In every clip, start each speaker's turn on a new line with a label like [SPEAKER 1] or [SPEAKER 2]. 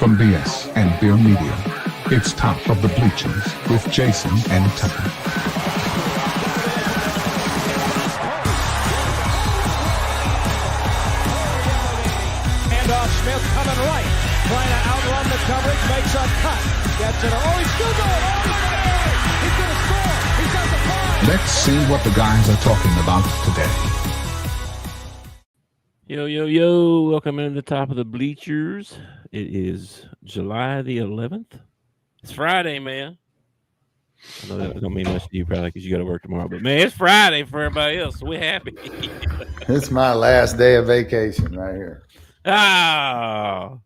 [SPEAKER 1] From BS and Beer Media, it's Top of the Bleachers with Jason and Tucker.
[SPEAKER 2] Handoff, Smith coming right, trying to outrun the coverage, makes a cut, gets it. Oh, he's still going all the way. He's going to score. He's got the five.
[SPEAKER 1] Let's see what the guys are talking about today.
[SPEAKER 3] Yo, welcome into the Top of the Bleachers. It is July the 11th. It's Friday, man. I know that don't mean much to you probably because you got to work tomorrow, but man, it's Friday for everybody else, so we're happy.
[SPEAKER 4] It's my last day of vacation right here.
[SPEAKER 3] Oh,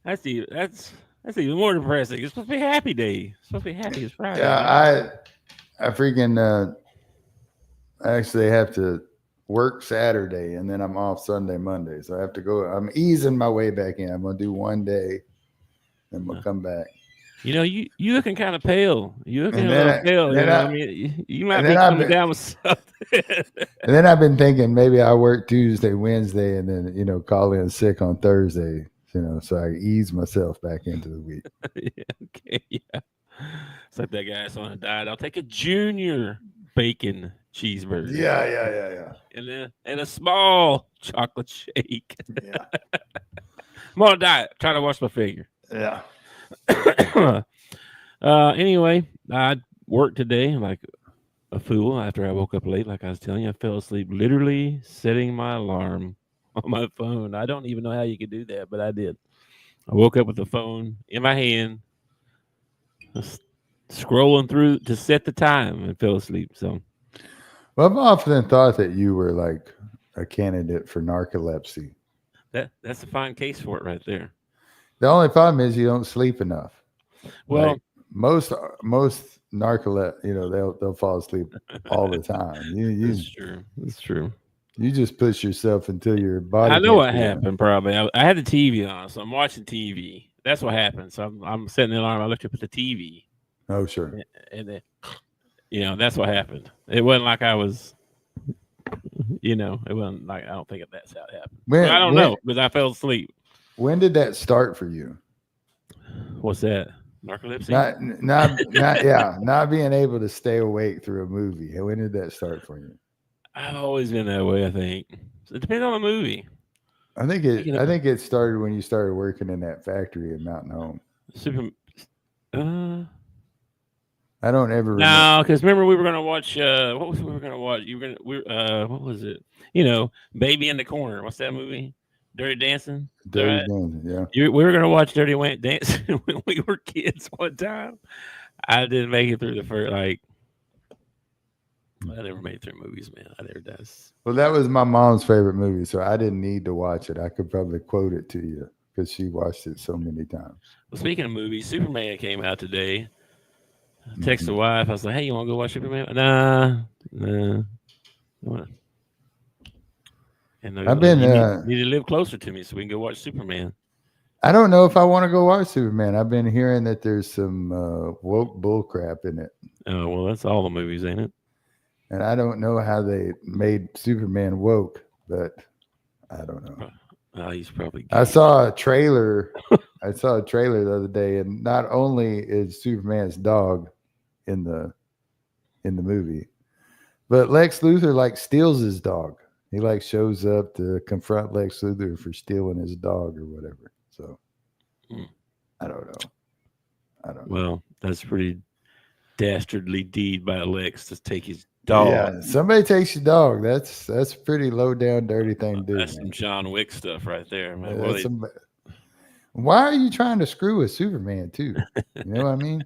[SPEAKER 3] that's even more depressing. It's supposed to be a happy day. It's supposed to be happy. It's Friday.
[SPEAKER 4] Yeah, I freaking actually have to work Saturday and then I'm off Sunday, Monday. So I have to go. I'm easing my way back in. I'm gonna do one day, then we'll come back.
[SPEAKER 3] You know, you looking kind of pale. You looking a little pale. I mean, you might be coming down with something.
[SPEAKER 4] And then I've been thinking maybe I work Tuesday, Wednesday, and then call in sick on Thursday. So I ease myself back into the week.
[SPEAKER 3] Yeah. It's like that guy that's on a diet. I'll take a junior bacon cheeseburger.
[SPEAKER 4] Yeah.
[SPEAKER 3] And a small chocolate shake.
[SPEAKER 4] Yeah.
[SPEAKER 3] I'm on a diet. Trying to watch my figure.
[SPEAKER 4] Yeah.
[SPEAKER 3] Anyway, I worked today like a fool after I woke up late. Like I was telling you, I fell asleep literally setting my alarm on my phone. I don't even know how you could do that, but I did. I woke up with the phone in my hand, scrolling through to set the time and fell asleep. So,
[SPEAKER 4] well, I've often thought that you were like a candidate for narcolepsy.
[SPEAKER 3] That's a fine case for it right there.
[SPEAKER 4] The only problem is you don't sleep enough.
[SPEAKER 3] Well,
[SPEAKER 4] like most narcolepsy, they'll fall asleep all the time.
[SPEAKER 3] That's true.
[SPEAKER 4] You just push yourself until your body.
[SPEAKER 3] I know what happened. Probably I had the TV on, so I'm watching TV. That's what happened. So I'm setting the alarm. I looked up at the TV.
[SPEAKER 4] Oh, sure.
[SPEAKER 3] And then, that's what happened. It wasn't like I was, it wasn't like, I don't think that's how it happened. I don't know because I fell asleep.
[SPEAKER 4] When did that start for you?
[SPEAKER 3] What's that? Narcolepsy?
[SPEAKER 4] Not being able to stay awake through a movie. When did that start for you?
[SPEAKER 3] I've always been that way, I think. It depends on the movie.
[SPEAKER 4] I think it started when you started working in that factory in Mountain Home. I don't ever remember.
[SPEAKER 3] No, because remember we were going to watch. What was we were going to watch? What was it? Baby in the Corner. What's that movie? Dirty Dancing.
[SPEAKER 4] Dirty Dancing. Yeah.
[SPEAKER 3] We were going to watch Dirty Dancing when we were kids one time. I didn't make it through the first. I never made it through movies, man. I never does.
[SPEAKER 4] Well, that was my mom's favorite movie, so I didn't need to watch it. I could probably quote it to you because she watched it so many times.
[SPEAKER 3] Well, speaking of movies, Superman came out today. I texted the wife. I was like, "Hey, you want to go watch Superman?" Nah. And
[SPEAKER 4] I've been
[SPEAKER 3] need to live closer to me so we can go watch Superman.
[SPEAKER 4] I don't know if I want to go watch Superman. I've been hearing that there's some woke bullcrap in it.
[SPEAKER 3] Oh, well, that's all the movies, ain't it?
[SPEAKER 4] And I don't know how they made Superman woke, but I don't know.
[SPEAKER 3] He's probably gay.
[SPEAKER 4] I saw a trailer the other day, and not only is Superman's dog in the movie, but Lex Luthor steals his dog. He shows up to confront Lex Luthor for stealing his dog or whatever. So I don't know.
[SPEAKER 3] Well, that's pretty dastardly deed by Lex to take his dog.
[SPEAKER 4] Yeah, somebody takes your dog. That's pretty low down, dirty thing to do.
[SPEAKER 3] That's some John Wick stuff right there, man.
[SPEAKER 4] Why are you trying to screw with Superman too? You know what I mean?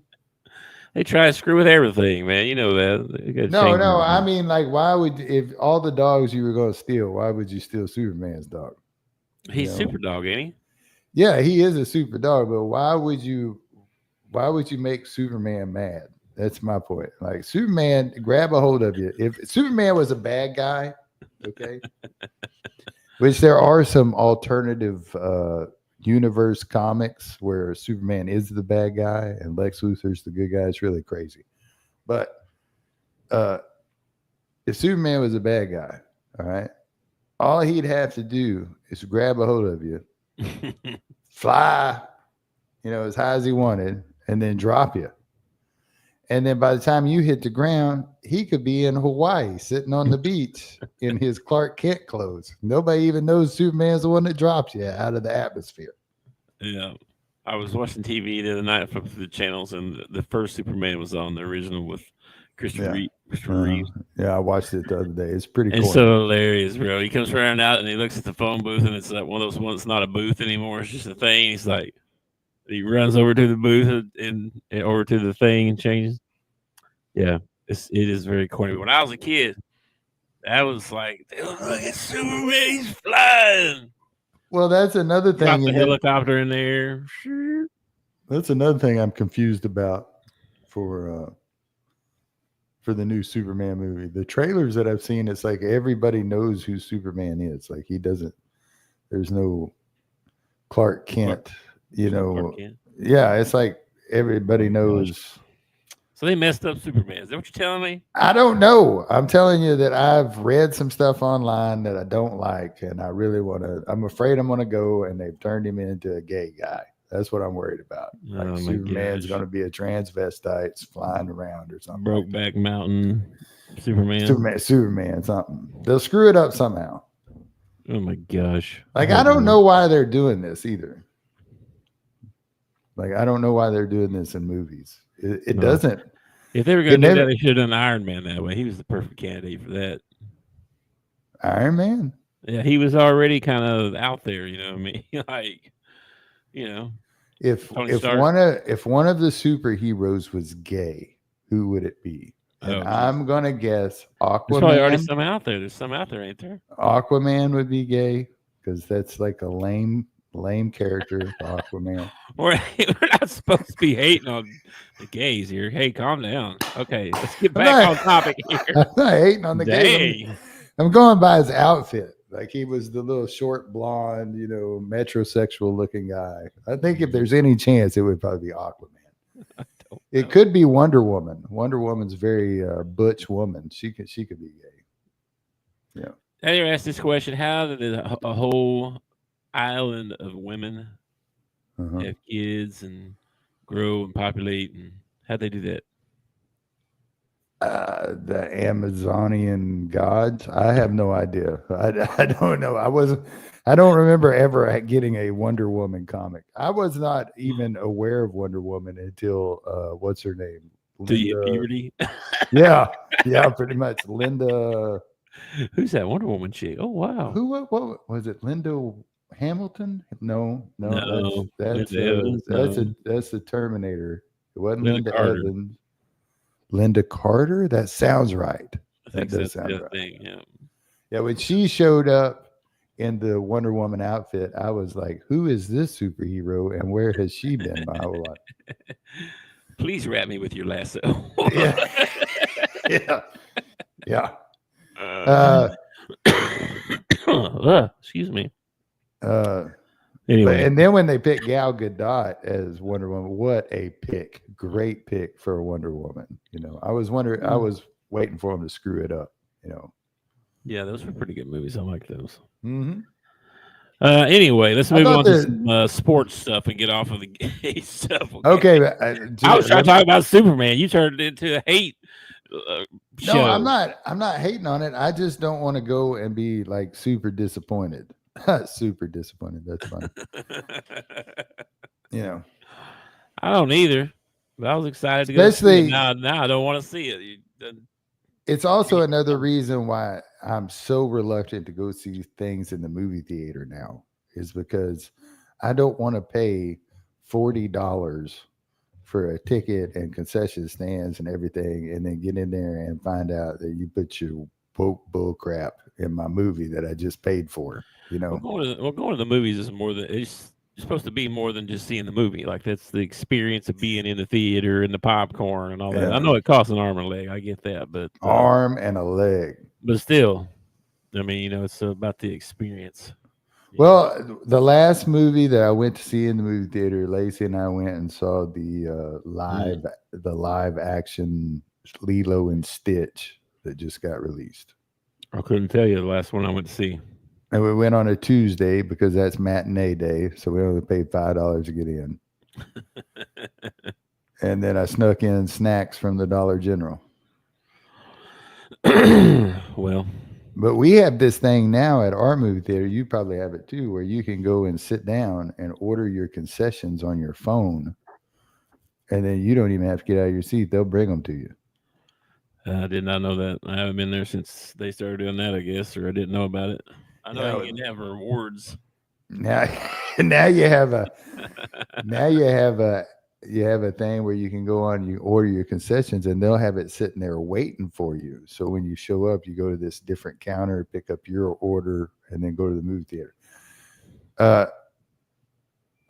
[SPEAKER 3] They try to screw with everything, man. You know that.
[SPEAKER 4] No. I mean, why would, if all the dogs you were going to steal, why would you steal Superman's dog?
[SPEAKER 3] He's super dog, ain't he?
[SPEAKER 4] Yeah, he is a super dog, but why would you make Superman mad? That's my point. Superman, grab a hold of you. If Superman was a bad guy, okay, which there are some alternative universe comics where Superman is the bad guy and Lex Luthor's the good guy. It's really crazy. But if Superman was a bad guy, all right, all he'd have to do is grab a hold of you, fly as high as he wanted, and then drop you. And then by the time you hit the ground, he could be in Hawaii sitting on the beach in his Clark Kent clothes. Nobody even knows Superman's the one that dropped you out of the atmosphere.
[SPEAKER 3] Yeah. I was watching TV the other night, flipping through the channels, and the first Superman was on, the original with Christopher Reeve.
[SPEAKER 4] Yeah, I watched it the other day. It's pretty cool.
[SPEAKER 3] It's so hilarious, bro. He comes running out and he looks at the phone booth, and it's like one of those ones that's not a booth anymore. It's just a thing. He's like, he runs over to the booth and over to the thing and changes. Yeah, it is very corny. When I was a kid, that was like, look at Superman, he's flying.
[SPEAKER 4] Well, that's another thing.
[SPEAKER 3] Drop the helicopter in there.
[SPEAKER 4] That's another thing I'm confused about for the new Superman movie. The trailers that I've seen, it's like everybody knows who Superman is. Like there's no Clark Kent, Clark Kent. Yeah, it's like everybody knows.
[SPEAKER 3] So they messed up Superman. Is that what you're telling me?
[SPEAKER 4] I don't know. I'm telling you that I've read some stuff online that I don't like, and I really I'm afraid I'm going to go, and they've turned him into a gay guy. That's what I'm worried about. Like Superman's going to be a transvestite flying around or something.
[SPEAKER 3] Brokeback Mountain Superman,
[SPEAKER 4] something. They'll screw it up somehow.
[SPEAKER 3] Oh my gosh.
[SPEAKER 4] Like, I don't know why they're doing this either. Like, I don't know why they're doing this in movies. It doesn't.
[SPEAKER 3] If they were going to do that, they should have done Iron Man that way. He was the perfect candidate for that.
[SPEAKER 4] Iron Man?
[SPEAKER 3] Yeah, he was already kind of out there, you know what I mean? Like, If one of the superheroes was gay, who would it be? And I'm gonna guess Aquaman. There's probably already some out there. There's some out there, ain't there?
[SPEAKER 4] Aquaman would be gay because that's like a lame character, Aquaman.
[SPEAKER 3] We're not supposed to be hating on the gays here. Hey, calm down. Okay, let's get back on topic here.
[SPEAKER 4] I'm not hating on the gays. I'm going by his outfit. Like he was the little short blonde, metrosexual looking guy. I think if there's any chance, it would probably be Aquaman. It could be Wonder Woman. Wonder Woman's very butch woman. She could be gay. Yeah.
[SPEAKER 3] I ever asked this question: how did a whole island of women have kids and grow and populate, and how'd they do that?
[SPEAKER 4] The Amazonian gods. I have no idea. I don't know. I don't remember ever getting a Wonder Woman comic. I was not even aware of Wonder Woman until what's her name?
[SPEAKER 3] Puberty.
[SPEAKER 4] Yeah, pretty much. Linda.
[SPEAKER 3] Who's that Wonder Woman chick? Oh wow.
[SPEAKER 4] What was it? Linda Hamilton? No. That's the Terminator. It wasn't Linda Evans. Linda Carter? That sounds right. That does sound right.
[SPEAKER 3] Thing,
[SPEAKER 4] yeah, when she showed up in the Wonder Woman outfit, I was like, who is this superhero and where has she been my whole life?
[SPEAKER 3] Please wrap me with your lasso.
[SPEAKER 4] Yeah.
[SPEAKER 3] Excuse me.
[SPEAKER 4] Anyway, and then when they picked Gal Gadot as Wonder Woman, what a pick! Great pick for a Wonder Woman. I was waiting for them to screw it up.
[SPEAKER 3] Yeah, those were pretty good movies. I like those.
[SPEAKER 4] Mm-hmm.
[SPEAKER 3] Anyway, let's move on to some sports stuff and get off of the gay stuff.
[SPEAKER 4] Okay,
[SPEAKER 3] I was trying to talk about Superman. You turned it into a hate show.
[SPEAKER 4] No, I'm not hating on it. I just don't want to go and be like super disappointed. Super disappointed. That's fine.
[SPEAKER 3] I don't either. But I was excited to go see it. Now I don't want to see it.
[SPEAKER 4] It's also another reason why I'm so reluctant to go see things in the movie theater now, is because I don't want to pay $40 for a ticket and concession stands and everything, and then get in there and find out that you put your woke bull crap in my movie that I just paid for.
[SPEAKER 3] Going to the movies is more than it's supposed to be more than just seeing the movie. Like that's the experience of being in the theater and the popcorn and all that. I know it costs an arm and a leg. I get that, but
[SPEAKER 4] arm and a leg.
[SPEAKER 3] But still, I mean, it's about the experience.
[SPEAKER 4] Well, the last movie that I went to see in the movie theater, Lacey and I went and saw the live action Lilo and Stitch that just got released.
[SPEAKER 3] I couldn't tell you the last one I went to see.
[SPEAKER 4] And we went on a Tuesday because that's matinee day, so we only paid $5 to get in. And then I snuck in snacks from the Dollar General.
[SPEAKER 3] Well,
[SPEAKER 4] but we have this thing now at our movie theater. You probably have it too, where you can go and sit down and order your concessions on your phone. And then you don't even have to get out of your seat. They'll bring them to you.
[SPEAKER 3] I did not know that. I haven't been there since they started doing that, I guess, or I didn't know about it. I know you can have rewards.
[SPEAKER 4] Now you have a thing where you can go on, you order your concessions, and they'll have it sitting there waiting for you. So when you show up, you go to this different counter, pick up your order, and then go to the movie theater.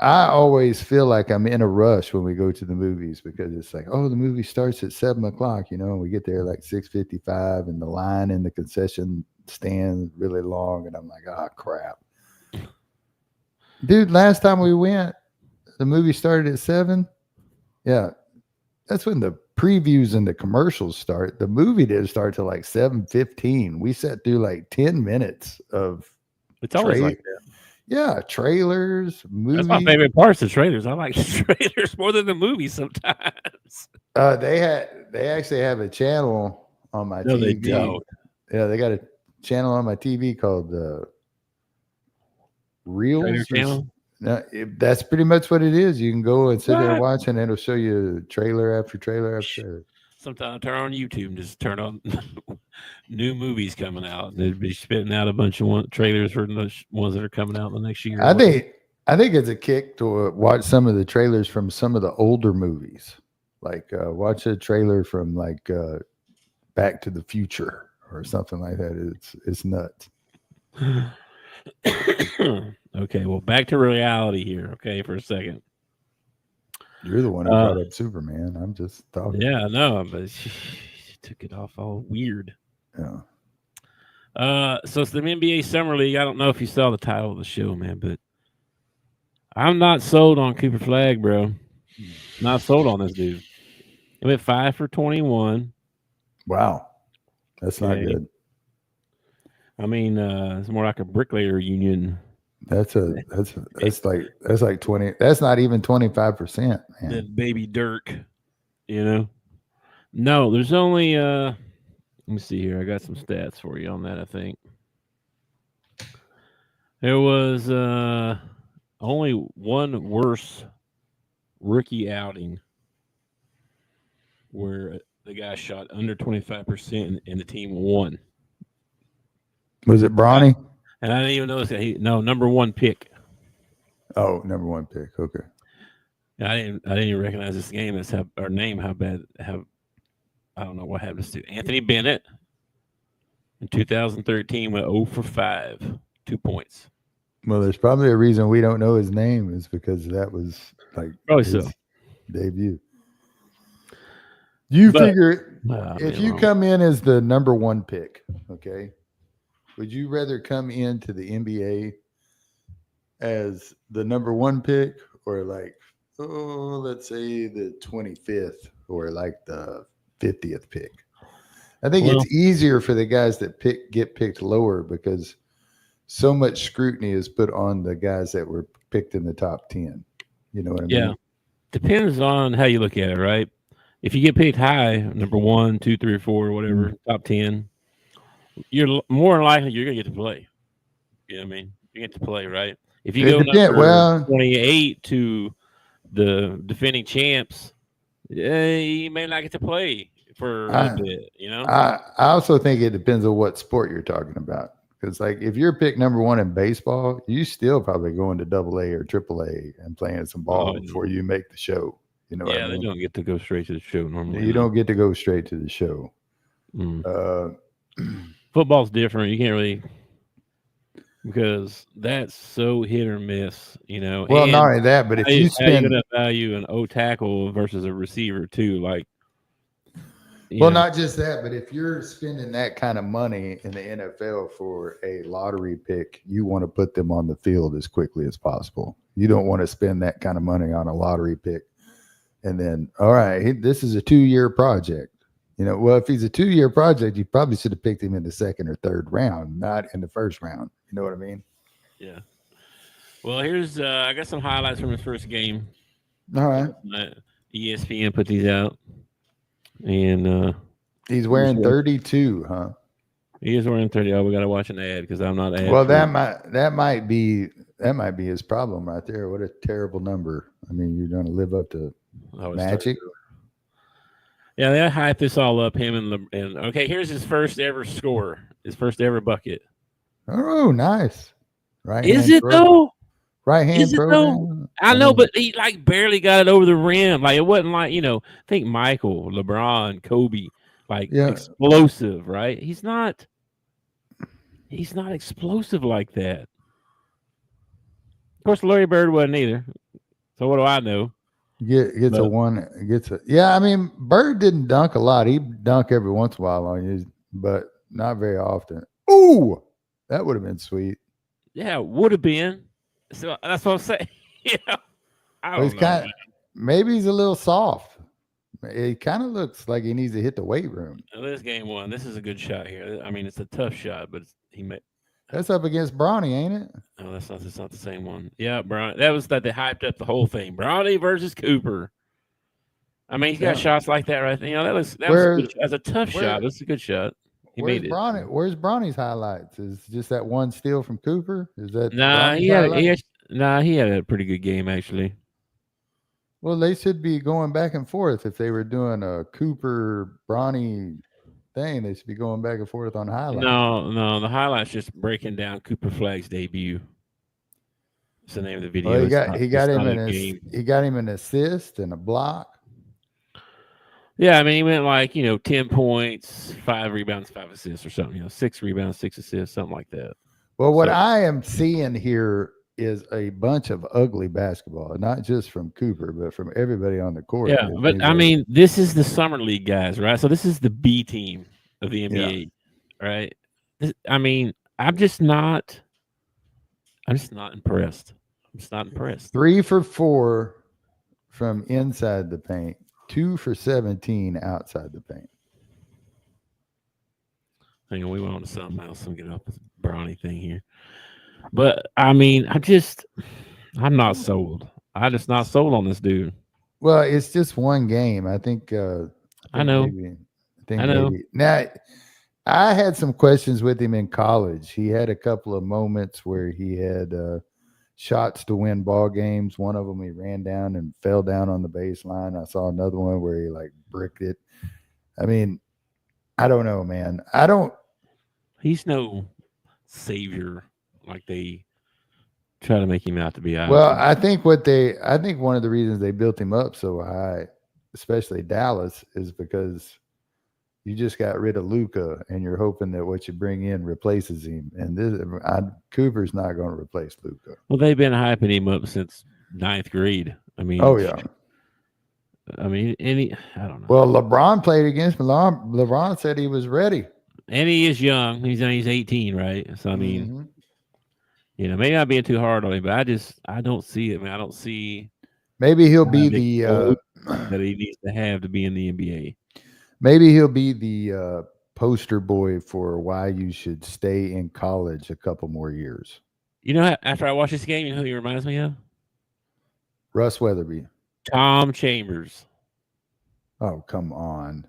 [SPEAKER 4] I always feel like I'm in a rush when we go to the movies because it's like, oh, the movie starts at 7:00, and we get there like 6:55, and the line in the concession stand really long, and I'm like, oh crap. Dude, last time we went, the movie started at 7. Yeah. That's when the previews and the commercials start. The movie didn't start till like 7:15. We sat through like 10 minutes of
[SPEAKER 3] it's always like that.
[SPEAKER 4] Yeah, trailers, movies.
[SPEAKER 3] That's my favorite parts of trailers. I like trailers more than the movie sometimes.
[SPEAKER 4] They actually have a channel on my TV.
[SPEAKER 3] No, they don't.
[SPEAKER 4] Yeah, they got a channel on my TV called Reels.
[SPEAKER 3] Channel?
[SPEAKER 4] No, that's pretty much what it is. You can go and sit there and watch, and it'll show you trailer after trailer after trailer.
[SPEAKER 3] Sometimes I turn on YouTube and just turn on new movies coming out. And they'd be spitting out a bunch of trailers for the ones that are coming out the next year.
[SPEAKER 4] I think it's a kick to watch some of the trailers from some of the older movies. Like watch a trailer from like Back to the Future or something like that. It's nuts.
[SPEAKER 3] Okay, well, back to reality here. Okay, for a second.
[SPEAKER 4] You're the one who brought up Superman. I'm just talking.
[SPEAKER 3] Yeah, I know, but she took it off all weird.
[SPEAKER 4] Yeah.
[SPEAKER 3] So it's the NBA Summer League. I don't know if you saw the title of the show, man, but I'm not sold on Cooper Flagg, bro. Not sold on this dude. He went 5 for 21.
[SPEAKER 4] Wow, that's not good.
[SPEAKER 3] I mean, it's more like a bricklayer union.
[SPEAKER 4] That's like 20. That's not even 25%.
[SPEAKER 3] That baby Dirk, No, there's only let me see here. I got some stats for you on that, I think. There was only one worse rookie outing where the guy shot under 25% and the team won.
[SPEAKER 4] Was it Bronny?
[SPEAKER 3] And I didn't even notice that number one pick.
[SPEAKER 4] Oh, number one pick. Okay.
[SPEAKER 3] And I didn't even recognize this game as I don't know what happens to Anthony Bennett in 2013 went 0 for 5, 2 points.
[SPEAKER 4] Well, there's probably a reason we don't know his name is because that was like his debut. Figure if you come in as the number one pick, okay, would you rather come into the NBA as the number one pick or like, let's say the 25th or like the 50th pick? I think it's easier for the guys that get picked lower because so much scrutiny is put on the guys that were picked in the top 10. You know what I mean? Yeah.
[SPEAKER 3] Depends on how you look at it, right? If you get picked high, number 1, 2, 3, or 4, whatever, top 10, you're more likely you're going to get to play. You know what I mean? You get to play, right? If you go number 28 to the defending champs, you may not get to play for a bit,
[SPEAKER 4] I also think it depends on what sport you're talking about. Because, like, if you're picked number 1 in baseball, you still probably going to AA or AAA and playing some ball before you make the show. You know what I mean?
[SPEAKER 3] They don't get to go straight to the show normally.
[SPEAKER 4] You don't get to go straight to the show.
[SPEAKER 3] Football's different. You can't really, because that's so hit or miss,
[SPEAKER 4] Well, and not only that, but if you spend
[SPEAKER 3] value an O tackle versus a receiver too, like.
[SPEAKER 4] Not just that, but if you're spending that kind of money in the NFL for a lottery pick, you want to put them on the field as quickly as possible. You don't want to spend that kind of money on a lottery pick. And then, all right, this is a 2-year project. Well, if he's a 2-year project, you probably should have picked him in the second or third round, not in the first round. You know what I mean?
[SPEAKER 3] Yeah. Well, here's I got some highlights from his first game.
[SPEAKER 4] All right.
[SPEAKER 3] ESPN put these out, and
[SPEAKER 4] He's wearing 32, huh?
[SPEAKER 3] he is wearing 30. Oh, we got to watch an ad because I'm not ad.
[SPEAKER 4] Well,
[SPEAKER 3] free.
[SPEAKER 4] that might be his problem right there. What a terrible number. I mean, you're going to live up to Magic.
[SPEAKER 3] Yeah, they hype this all up. Him and okay, here's his first ever score, his first ever bucket.
[SPEAKER 4] Oh, nice. Right?
[SPEAKER 3] Is it though?
[SPEAKER 4] Right hand
[SPEAKER 3] program. I know, but he like barely got it over the rim. Like it wasn't like I think Michael, LeBron, Kobe, like explosive, right? He's not explosive like that. Of course, Larry Bird wasn't either. So what do I know?
[SPEAKER 4] Gets a. Yeah, I mean, Bird didn't dunk a lot. He dunk every once in a while on you, but not very often. Ooh, that would have been sweet.
[SPEAKER 3] Yeah, would have been. So that's what I'm saying. I don't know.
[SPEAKER 4] Maybe he's a little soft. It kind of looks like he needs to hit the weight room.
[SPEAKER 3] This game one. This is a good shot here. I mean, it's a tough shot, but he made.
[SPEAKER 4] That's up against Bronny, ain't it?
[SPEAKER 3] No, that's not the same one. Yeah, Bronny. That was that they hyped up the whole thing. Bronny versus Cooper. I mean, he's got shots like that right there. That's a tough shot. That's a good shot. He made it.
[SPEAKER 4] Where's Bronny's highlights? Is just that one steal from Cooper? Is that
[SPEAKER 3] he had a pretty good game actually.
[SPEAKER 4] Well, they should be going back and forth if they were doing a Cooper Bronny thing. They should be going back and forth on highlights.
[SPEAKER 3] No, the highlights just breaking down Cooper Flagg's debut. That's the name of the video.
[SPEAKER 4] Well, he got him an assist and a block.
[SPEAKER 3] Yeah, I mean, he went like 10 points, 5 rebounds, 5 assists, or something. 6 rebounds, 6 assists, something like that.
[SPEAKER 4] Well, what I am seeing here is a bunch of ugly basketball, not just from Cooper, but from everybody on the court.
[SPEAKER 3] Yeah, but I mean, this is the summer league guys, right? So this is the B team of the NBA, right? I mean, I'm just not impressed. I'm just not impressed.
[SPEAKER 4] 3 for 4 from inside the paint, 2 for 17 outside the paint.
[SPEAKER 3] Hang on, we went on to something else. I'm getting off this Bronny thing here. But I mean, I'm not sold. I'm just not sold on this dude.
[SPEAKER 4] Well, it's just one game. I think.
[SPEAKER 3] I know.
[SPEAKER 4] Maybe. Now, I had some questions with him in college. He had a couple of moments where he had shots to win ball games. One of them, he ran down and fell down on the baseline. I saw another one where he bricked it. I mean, I don't know, man.
[SPEAKER 3] He's no savior like they try to make him out to be.
[SPEAKER 4] Well, I think one of the reasons they built him up so high, especially Dallas, is because you just got rid of Luka and you're hoping that what you bring in replaces him. And Cooper's not going to replace Luka.
[SPEAKER 3] Well, they've been hyping him up since 9th grade. I mean,
[SPEAKER 4] oh yeah.
[SPEAKER 3] I mean, I don't know.
[SPEAKER 4] Well, LeBron played against him. LeBron said he was ready.
[SPEAKER 3] And he is young. He's 18, right? So I mean, maybe not being too hard on him, but I don't see it, man. I don't see.
[SPEAKER 4] Maybe he'll be the
[SPEAKER 3] that he needs to have to be in the NBA.
[SPEAKER 4] Maybe he'll be the poster boy for why you should stay in college a couple more years.
[SPEAKER 3] After I watch this game, you know who he reminds me of?
[SPEAKER 4] Russ Weatherby.
[SPEAKER 3] Tom Chambers.
[SPEAKER 4] Oh, come on.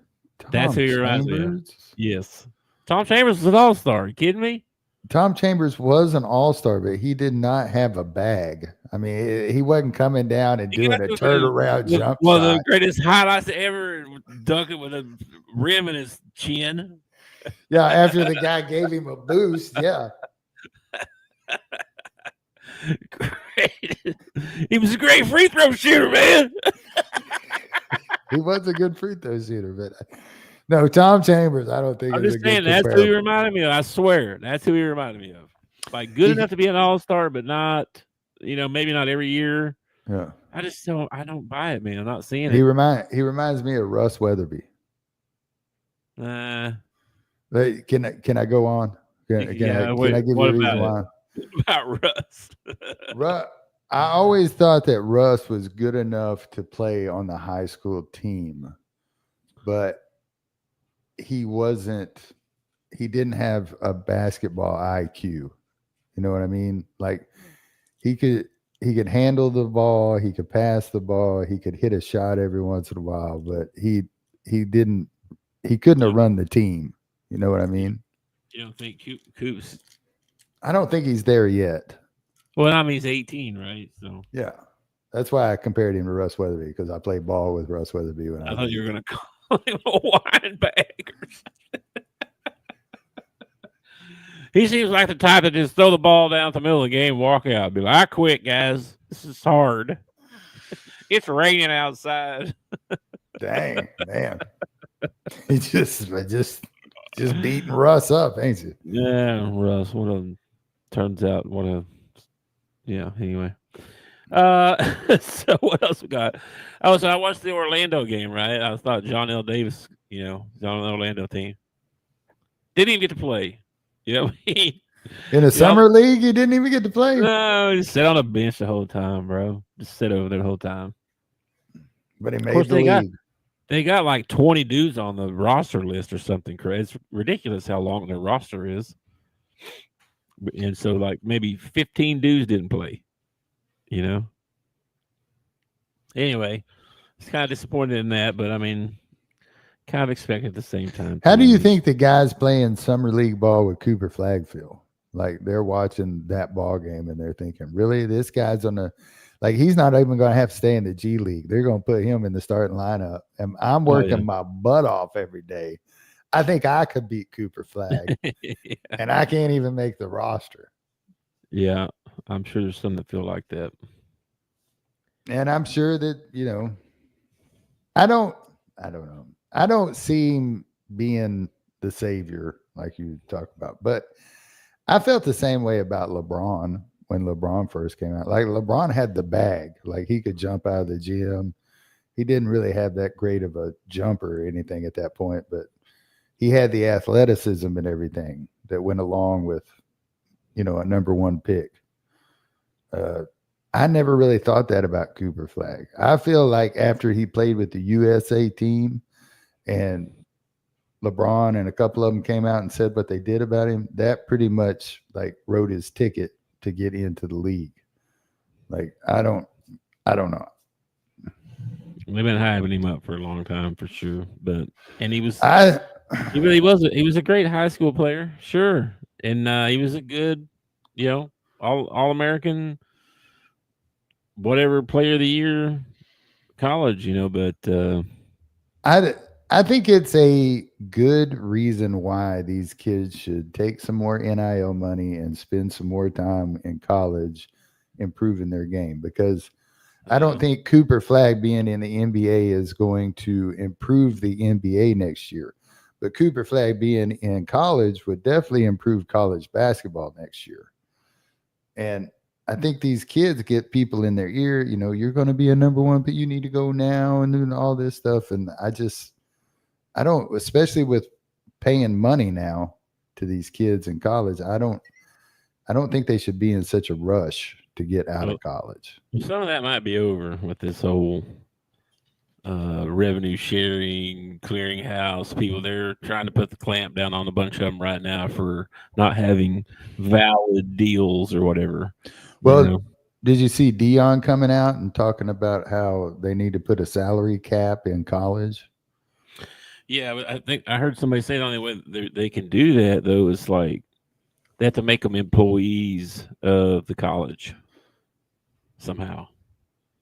[SPEAKER 3] That's who he reminds me of. Yes. Tom Chambers was an all-star. You kidding me?
[SPEAKER 4] Tom Chambers was an all-star, but he did not have a bag. I mean, he wasn't coming down and doing a turnaround jump
[SPEAKER 3] one
[SPEAKER 4] shot.
[SPEAKER 3] Of the greatest highlights ever, dunking with a rim in his chin.
[SPEAKER 4] Yeah, after the guy gave him a boost, yeah.
[SPEAKER 3] Great. He was a great free throw shooter, man.
[SPEAKER 4] He was a good free throw shooter, but no, Tom Chambers, I don't think.
[SPEAKER 3] I'm just saying that's who he reminded me of. I swear, that's who he reminded me of. Like good enough to be an all-star, but not, maybe not every year.
[SPEAKER 4] Yeah,
[SPEAKER 3] I don't buy it, man. I'm not seeing it.
[SPEAKER 4] He reminds me of Russ Weatherby.
[SPEAKER 3] Can
[SPEAKER 4] I go on? Can I give you a reason why?
[SPEAKER 3] About Russ.
[SPEAKER 4] I always thought that Russ was good enough to play on the high school team, but he didn't have a basketball IQ. You know what I mean? Like he could he could handle the ball, he could pass the ball, he could hit a shot every once in a while, but he couldn't have run the team. You know what I mean?
[SPEAKER 3] You don't think Coops?
[SPEAKER 4] I don't think he's there yet.
[SPEAKER 3] Well, I mean, he's 18, right? So
[SPEAKER 4] yeah, that's why I compared him to Russ Weatherby, because I played ball with Russ Weatherby when I
[SPEAKER 3] thought you were going to call him a wine bag or something. He seems like the type that just throw the ball down the middle of the game, walk out, be like, "I quit, guys. This is hard. It's raining outside."
[SPEAKER 4] Dang, man. He just beating Russ up, ain't you?
[SPEAKER 3] Yeah, Russ. Anyway. So what else we got? Oh, so I watched the Orlando game, right? I thought John L. Davis, John Orlando team didn't even get to play. In
[SPEAKER 4] a summer league, he didn't even get to play.
[SPEAKER 3] No, he just sat on a bench the whole time, bro. Just sit over there the whole time.
[SPEAKER 4] But he made the league.
[SPEAKER 3] They got like 20 dudes on the roster list or something. It's ridiculous how long their roster is. And so, like, maybe 15 dudes didn't play, Anyway, it's kind of disappointed in that, but I mean, kind of expected at the same time.
[SPEAKER 4] How do you think the guys playing summer league ball with Cooper Flagg feel? Like, they're watching that ball game and they're thinking, really, this guy's he's not even going to have to stay in the G League. They're going to put him in the starting lineup. And I'm working my butt off every day. I think I could beat Cooper Flagg, and I can't even make the roster.
[SPEAKER 3] Yeah, I'm sure there's some that feel like that.
[SPEAKER 4] And I'm sure that, I don't know. I don't see him being the savior like you talked about. But I felt the same way about LeBron when LeBron first came out. Like, LeBron had the bag. Like, he could jump out of the gym. He didn't really have that great of a jumper or anything at that point, but he had the athleticism and everything that went along with, a number one pick. I never really thought that about Cooper Flagg. I feel like after he played with the USA team and LeBron and a couple of them came out and said what they did about him, that pretty much like wrote his ticket to get into the league. Like, I don't know.
[SPEAKER 3] They've been hyping him up for a long time for sure, he was a great high school player, sure, and he was a good, all American, whatever player of the year, college, but
[SPEAKER 4] I think it's a good reason why these kids should take some more NIL money and spend some more time in college improving their game, because I don't think Cooper Flagg being in the NBA is going to improve the NBA next year. But Cooper Flagg being in college would definitely improve college basketball next year. And I think these kids get people in their ear, you're going to be a number one, but you need to go now and doing all this stuff. And I don't, especially with paying money now to these kids in college, I don't think they should be in such a rush to get out of college.
[SPEAKER 3] Some of that might be over with this whole revenue sharing, clearinghouse people. They're trying to put the clamp down on a bunch of them right now for not having valid deals or whatever.
[SPEAKER 4] Well, did you see Dion coming out and talking about how they need to put a salary cap in college?
[SPEAKER 3] Yeah, I think I heard somebody say the only way they can do that, though, is like they have to make them employees of the college somehow,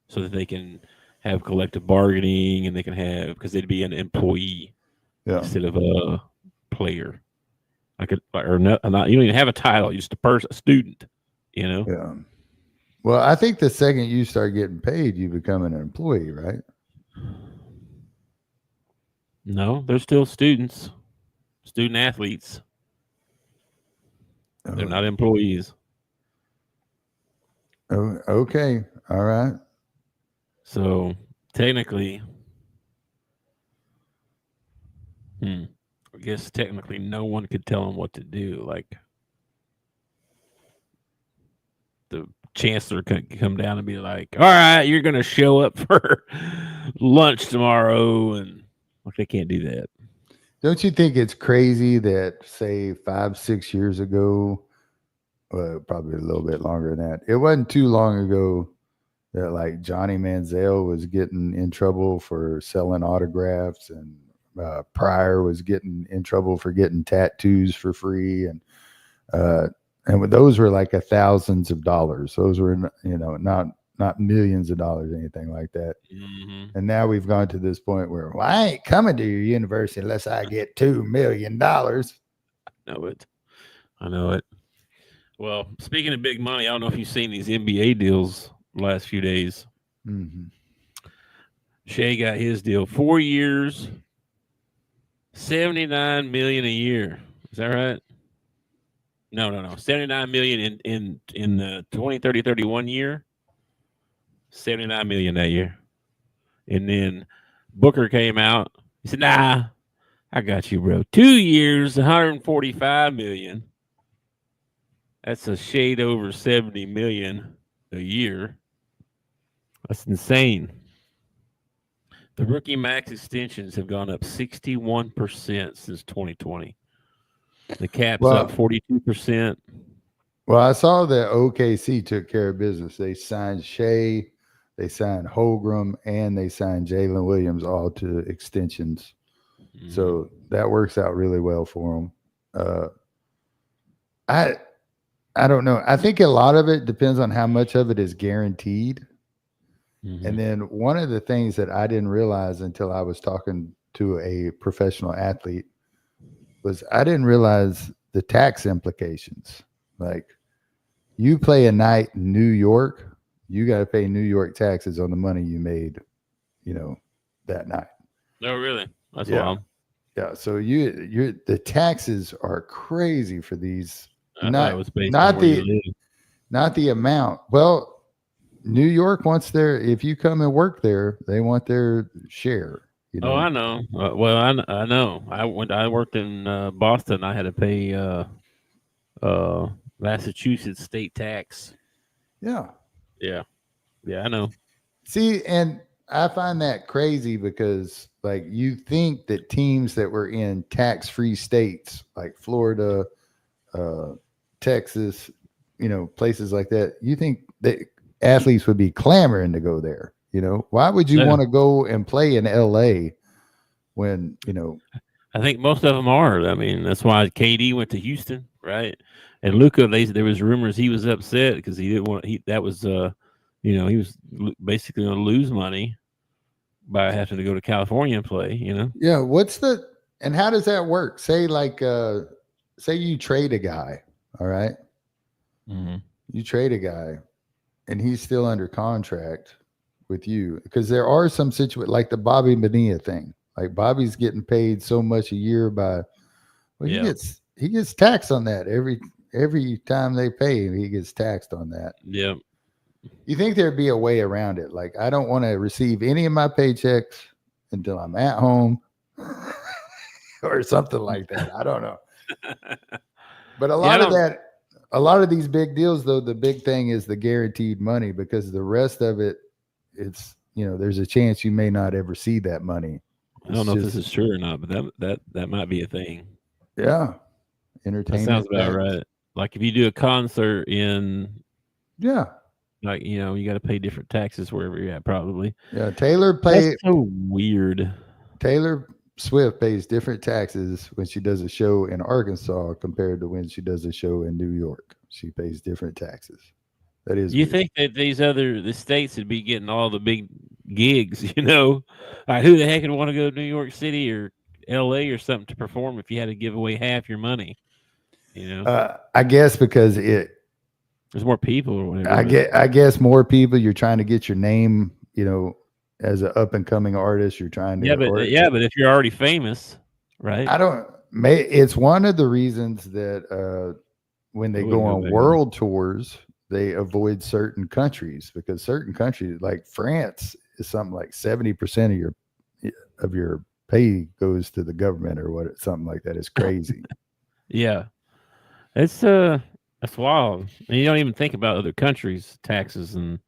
[SPEAKER 3] so that they can have collective bargaining and they can have, because they'd be an employee instead of a player. You don't even have a title, you're just a student,
[SPEAKER 4] Yeah. Well, I think the second you start getting paid, you become an employee, right?
[SPEAKER 3] No, they're still student athletes. They're not employees.
[SPEAKER 4] Oh, okay. All right.
[SPEAKER 3] So technically, I guess technically no one could tell them what to do. Like, the chancellor could come down and be like, all right, you're going to show up for lunch tomorrow. And like, they can't do that.
[SPEAKER 4] Don't you think it's crazy that, say, 5-6 years ago, well, probably a little bit longer than that. It wasn't too long ago that like Johnny Manziel was getting in trouble for selling autographs, and Pryor was getting in trouble for getting tattoos for free, and those were like thousands of dollars. Those were not millions of dollars, anything like that.
[SPEAKER 3] Mm-hmm.
[SPEAKER 4] And now we've gone to this point where, well, I ain't coming to your university unless I get $2 million.
[SPEAKER 3] I know it. Well, speaking of big money, I don't know if you've seen these NBA deals the last few days.
[SPEAKER 4] Mm-hmm.
[SPEAKER 3] Shea got his deal, 4 years, $79 million a year. Is that right? No. $79 million in the 2030-31 year. $79 million that year. And then Booker came out. He said, "Nah, I got you, bro. 2 years, $145 million. That's a shade over $70 million a year. That's insane." The rookie max extensions have gone up 61% since 2020. The cap's up 42%.
[SPEAKER 4] Well, I saw that OKC took care of business. They signed Shea, they signed Holmgren, and they signed Jalen Williams all to extensions. Mm-hmm. So that works out really well for them. I don't know. I think a lot of it depends on how much of it is guaranteed. Mm-hmm. And then one of the things that I didn't realize until I was talking to a professional athlete was I didn't realize the tax implications. Like, you play a night in New York, you got to pay New York taxes on the money you made, that night.
[SPEAKER 3] No, really? That's wild.
[SPEAKER 4] Yeah. So the taxes are crazy for these. Not the amount. Well, New York wants if you come and work there, they want their share.
[SPEAKER 3] Oh, I know. I know. I worked in Boston. I had to pay Massachusetts state tax.
[SPEAKER 4] Yeah.
[SPEAKER 3] I know.
[SPEAKER 4] See, and I find that crazy because, like, you think that teams that were in tax-free states like Florida, Texas, places like that, you think that athletes would be clamoring to go there. Why would you want to go and play in LA when,
[SPEAKER 3] I think most of them are. I mean, that's why KD went to Houston, right? And Luka, there was rumors he was upset because he didn't want. He was basically going to lose money by having to go to California and play.
[SPEAKER 4] Yeah. And how does that work? Say say you trade a guy, all right?
[SPEAKER 3] Mm-hmm.
[SPEAKER 4] You trade a guy, and he's still under contract with you, because there are some situations like the Bobby Bonilla thing. Like, Bobby's getting paid so much a year he gets taxed on that every time they pay him. He gets taxed on that.
[SPEAKER 3] Yeah.
[SPEAKER 4] You think there'd be a way around it? Like, I don't want to receive any of my paychecks until I'm at home or something like that. I don't know. But a lot of these big deals, though, the big thing is the guaranteed money, because the rest of it, it's, there's a chance you may not ever see that money.
[SPEAKER 3] I don't know if this is true or not, but that might be a thing.
[SPEAKER 4] Yeah. Entertainment.
[SPEAKER 3] That sounds about right. Like, if you do a concert like, you got to pay different taxes wherever you're at, probably.
[SPEAKER 4] Yeah.
[SPEAKER 3] That's so weird.
[SPEAKER 4] Taylor Swift pays different taxes when she does a show in Arkansas compared to when she does a show in New York. She pays different taxes. That is.
[SPEAKER 3] You think that the states would be getting all the big gigs, Like, who the heck would want to go to New York City or LA or something to perform if you had to give away half your money?
[SPEAKER 4] I guess because
[SPEAKER 3] there's more people or whatever.
[SPEAKER 4] I guess more people. You're trying to get your name, as an up and coming artist. You're trying to.
[SPEAKER 3] But if you're already famous, right?
[SPEAKER 4] It's one of the reasons that when they go on world tours, they avoid certain countries, because certain countries like France is something like 70% of your pay goes to the government or something like that. It's crazy.
[SPEAKER 3] Yeah. It's that's wild. And you don't even think about other countries' taxes and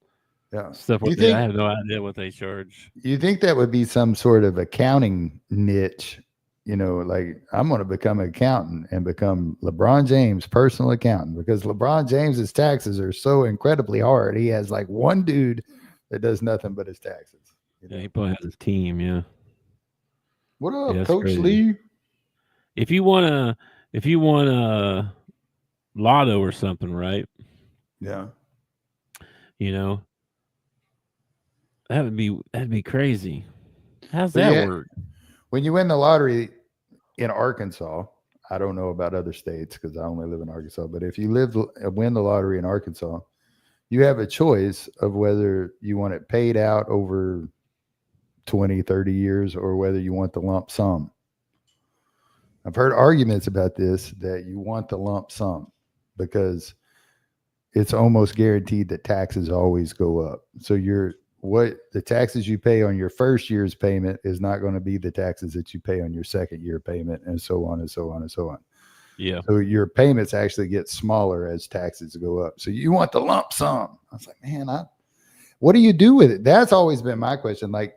[SPEAKER 3] stuff like that. I have no idea what they charge.
[SPEAKER 4] You think that would be some sort of accounting niche like I'm going to become an accountant and become LeBron James' personal accountant because LeBron James's taxes are so incredibly hard. He has like one dude that does nothing but his taxes.
[SPEAKER 3] Yeah, he probably has his team. Yeah.
[SPEAKER 4] What up,
[SPEAKER 3] Yeah, that's
[SPEAKER 4] Coach
[SPEAKER 3] crazy.
[SPEAKER 4] Lee?
[SPEAKER 3] If you want a lotto or something, right?
[SPEAKER 4] Yeah.
[SPEAKER 3] That'd be crazy. How's
[SPEAKER 4] But
[SPEAKER 3] that
[SPEAKER 4] yeah,
[SPEAKER 3] work?
[SPEAKER 4] when you win the lottery in Arkansas, I don't know about other states because I only live in Arkansas, but if you win the lottery in Arkansas, you have a choice of whether you want it paid out over 20, 30 years or whether you want the lump sum. I've heard arguments about this that you want the lump sum because it's almost guaranteed that taxes always go up. So what the taxes you pay on your first year's payment is not going to be the taxes that you pay on your second year payment, and so on and so on and so on.
[SPEAKER 3] Yeah.
[SPEAKER 4] So your payments actually get smaller as taxes go up. So you want the lump sum. I was like, man, what do you do with it? That's always been my question. Like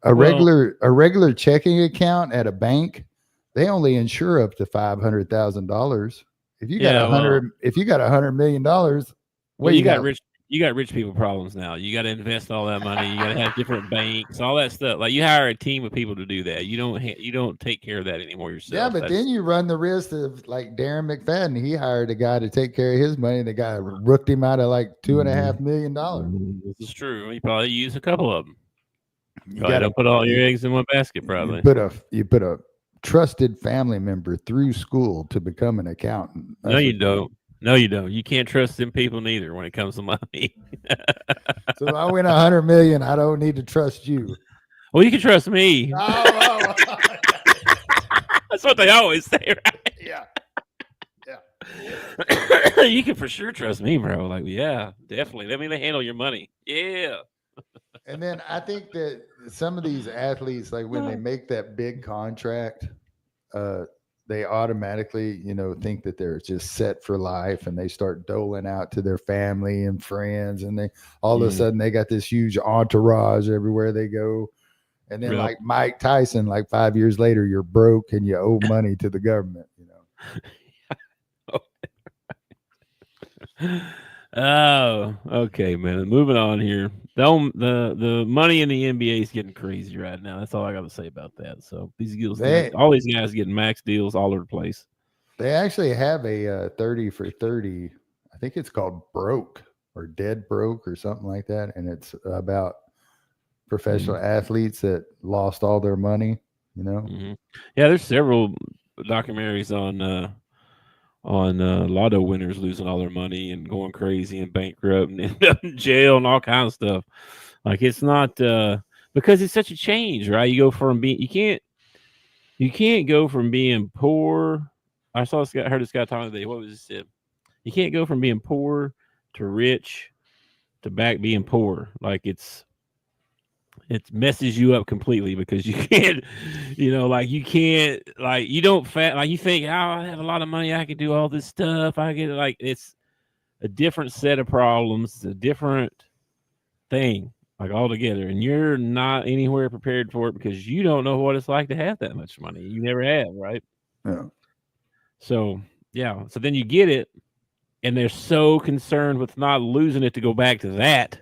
[SPEAKER 4] a regular checking account at a bank, they only insure up to $500,000. If you got $100 million,
[SPEAKER 3] well, you got rich people problems now. You got to invest all that money. You got to have different banks, all that stuff. Like you hire a team of people to do that. You don't take care of that anymore yourself.
[SPEAKER 4] Yeah, but then you run the risk of like Darren McFadden. He hired a guy to take care of his money, and the guy rooked him out of like $2.5 million.
[SPEAKER 3] This is true. You probably use a couple of them. You
[SPEAKER 4] got
[SPEAKER 3] to put all your eggs in one basket. Probably
[SPEAKER 4] you put a trusted family member through school to become an accountant.
[SPEAKER 3] No, you don't. No, you don't. You can't trust them people neither when it comes to money.
[SPEAKER 4] So if I win $100 million, I don't need to trust you.
[SPEAKER 3] Well, you can trust me.
[SPEAKER 4] Oh.
[SPEAKER 3] That's what they always say, right?
[SPEAKER 4] Yeah.
[SPEAKER 3] You can for sure trust me, bro. Like, yeah, definitely. Let me handle your money. Yeah.
[SPEAKER 4] And then I think that some of these athletes, like when they make that big contract, they automatically, think that they're just set for life, and they start doling out to their family and friends, and they all of a sudden they got this huge entourage everywhere they go. And then like Mike Tyson, like 5 years later, you're broke and you owe money to the government,
[SPEAKER 3] Oh, okay, man. Moving on here. The money in the NBA is getting crazy right now. That's all I got to say about that. So these deals, all these guys getting max deals all over the place.
[SPEAKER 4] They actually have a 30 for 30. I think it's called Broke or Dead Broke or something like that, and it's about professional athletes that lost all their money.
[SPEAKER 3] Yeah, there's several documentaries on lotto winners losing all their money and going crazy and bankrupt and end up in jail and all kinds of stuff. Like it's not because it's such a change, right? You go from being you can't go from being poor. I heard this guy talking today. What was it said? You can't go from being poor to rich to back being poor. Like it messes you up completely because you can't, you can't, you don't you think, oh, I have a lot of money, I can do all this stuff. I get it's a different set of problems. It's a different thing, altogether. And you're not anywhere prepared for it because you don't know what it's like to have that much money. You never have, right?
[SPEAKER 4] Yeah.
[SPEAKER 3] So, yeah. So then you get it, and they're so concerned with not losing it to go back to that.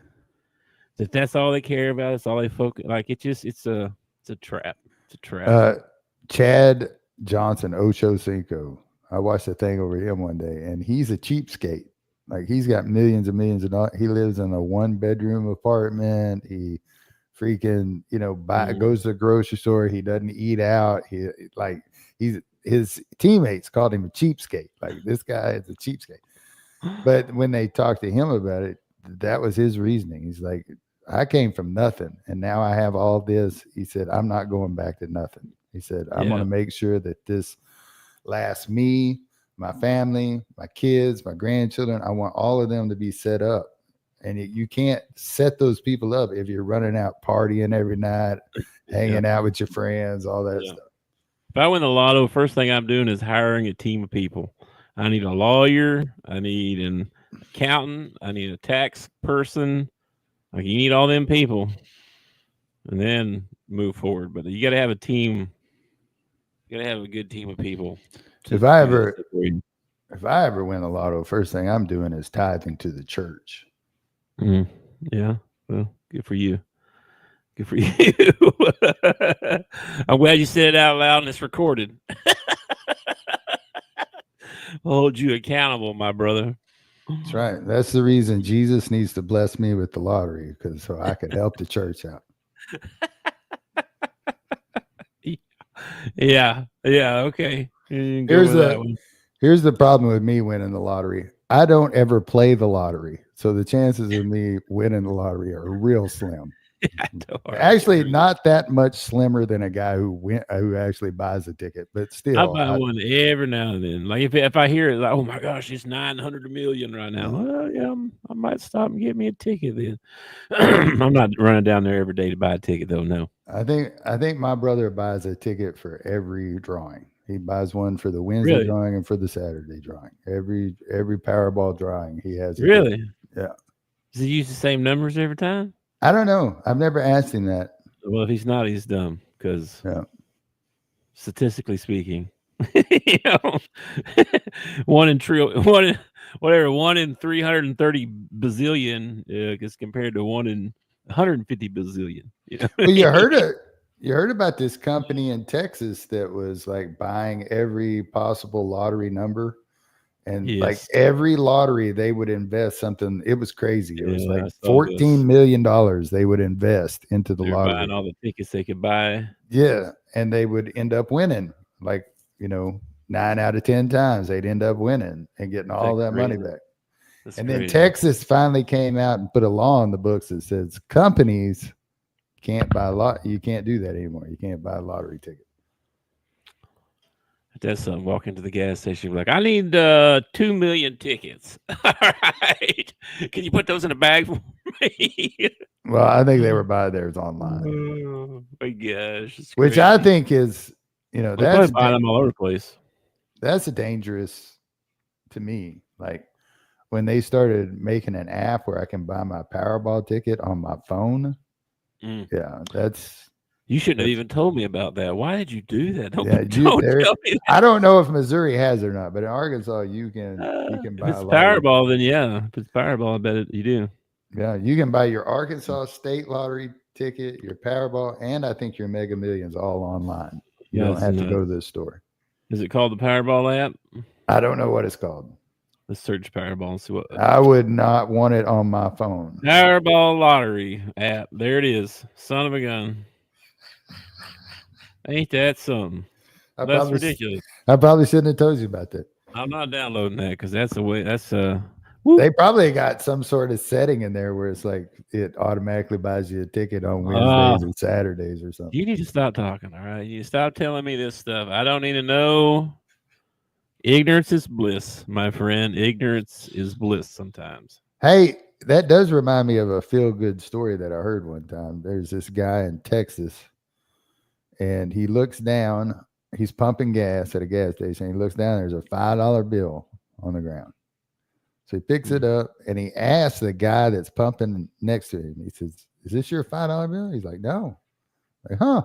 [SPEAKER 3] That's all they care about. It's all they focus. It's a trap. It's a trap.
[SPEAKER 4] Chad Johnson, Ocho Cinco. I watched a thing over him one day, and he's a cheapskate. Like he's got millions and millions of dollars. He lives in a 1-bedroom apartment. He freaking, goes to the grocery store. He doesn't eat out. His teammates called him a cheapskate. Like this guy is a cheapskate. But when they talked to him about it, that was his reasoning. He's like, I came from nothing, and now I have all this. He said, I'm not going back to nothing. He said, I'm going to make sure that this lasts me, my family, my kids, my grandchildren. I want all of them to be set up. And you can't set those people up if you're running out partying every night, hanging out with your friends, all that stuff.
[SPEAKER 3] If I win the lotto, first thing I'm doing is hiring a team of people. I need a lawyer. I need an accountant. I need a tax person. You need all them people, and then move forward. But you got to have a team You gotta have a good team of people.
[SPEAKER 4] If I ever win the lotto, first thing I'm doing is tithing to the church.
[SPEAKER 3] Yeah, well, good for you. Good for you. I'm glad you said it out loud and it's recorded. I'll hold you accountable, my brother.
[SPEAKER 4] That's right. That's the reason Jesus needs to bless me with the lottery, because so I could help the church out.
[SPEAKER 3] Yeah, okay.
[SPEAKER 4] Here's the problem with me winning the lottery. I don't ever play the lottery, so the chances of me winning the lottery are real slim. Actually, not that much slimmer than a guy who actually buys a ticket, but still.
[SPEAKER 3] I buy one every now and then. Like if I hear it, like, oh my gosh, it's 900 million right now. Well, yeah, I might stop and get me a ticket then. I'm not running down there every day to buy a ticket though. No.
[SPEAKER 4] I think my brother buys a ticket for every drawing. He buys one for the Wednesday drawing and for the Saturday drawing. Every Powerball drawing he has.
[SPEAKER 3] Really?
[SPEAKER 4] Ticket. Yeah.
[SPEAKER 3] Does he use the same numbers every time?
[SPEAKER 4] I don't know. I've never asked him that.
[SPEAKER 3] Well, if he's not, he's dumb because statistically speaking, one in 330 bazillion is compared to 1 in 150 bazillion.
[SPEAKER 4] Well, you heard about this company in Texas that was like buying every possible lottery number. And like every lottery, they would invest something. It was crazy. It was like $14 million they would invest into the lottery.
[SPEAKER 3] Buying all the tickets they could buy.
[SPEAKER 4] Yeah. And they would end up winning. Like, 9 out of 10 times they'd end up winning and getting all that money back. Then Texas finally came out and put a law in the books that says companies can't buy you can't do that anymore. You can't buy a lottery ticket.
[SPEAKER 3] That's something. Walk into the gas station, like, I need 2 million tickets. All right, can you put those in a bag for me?
[SPEAKER 4] Well, I think they were buying theirs online.
[SPEAKER 3] Oh my gosh!
[SPEAKER 4] Which crazy. I think is, that's
[SPEAKER 3] buying them all over the place.
[SPEAKER 4] That's dangerous to me. Like when they started making an app where I can buy my Powerball ticket on my phone. Yeah, that's.
[SPEAKER 3] You shouldn't have even told me about that. Why did you do that? Don't
[SPEAKER 4] tell me that. I don't know if Missouri has it or not, but in Arkansas, you can buy.
[SPEAKER 3] If it's Powerball, then yeah. If it's Powerball, I bet you do.
[SPEAKER 4] Yeah, you can buy your Arkansas State Lottery ticket, your Powerball, and I think your Mega Millions all online. You don't have to go to the store.
[SPEAKER 3] Is it called the Powerball app?
[SPEAKER 4] I don't know what it's called.
[SPEAKER 3] Let's search Powerball and see what.
[SPEAKER 4] I would not want it on my phone.
[SPEAKER 3] Powerball lottery app. There it is. Son of a gun. Ain't that something? That's ridiculous.
[SPEAKER 4] I probably shouldn't have told you about that.
[SPEAKER 3] I'm not downloading that because that's a way. That's
[SPEAKER 4] They probably got some sort of setting in there where it's like it automatically buys you a ticket on Wednesdays and Saturdays or something.
[SPEAKER 3] You need to stop talking. All right, you stop telling me this stuff. I don't need to know. Ignorance is bliss, my friend. Ignorance is bliss sometimes.
[SPEAKER 4] Hey, that does remind me of a feel-good story that I heard one time. There's this guy in Texas. And he looks down, he's pumping gas at a gas station. He looks down, there's a $5 bill on the ground. So he picks it up and he asks the guy that's pumping next to him. He says, "Is this your $5 bill?" He's like, "No." Like, huh?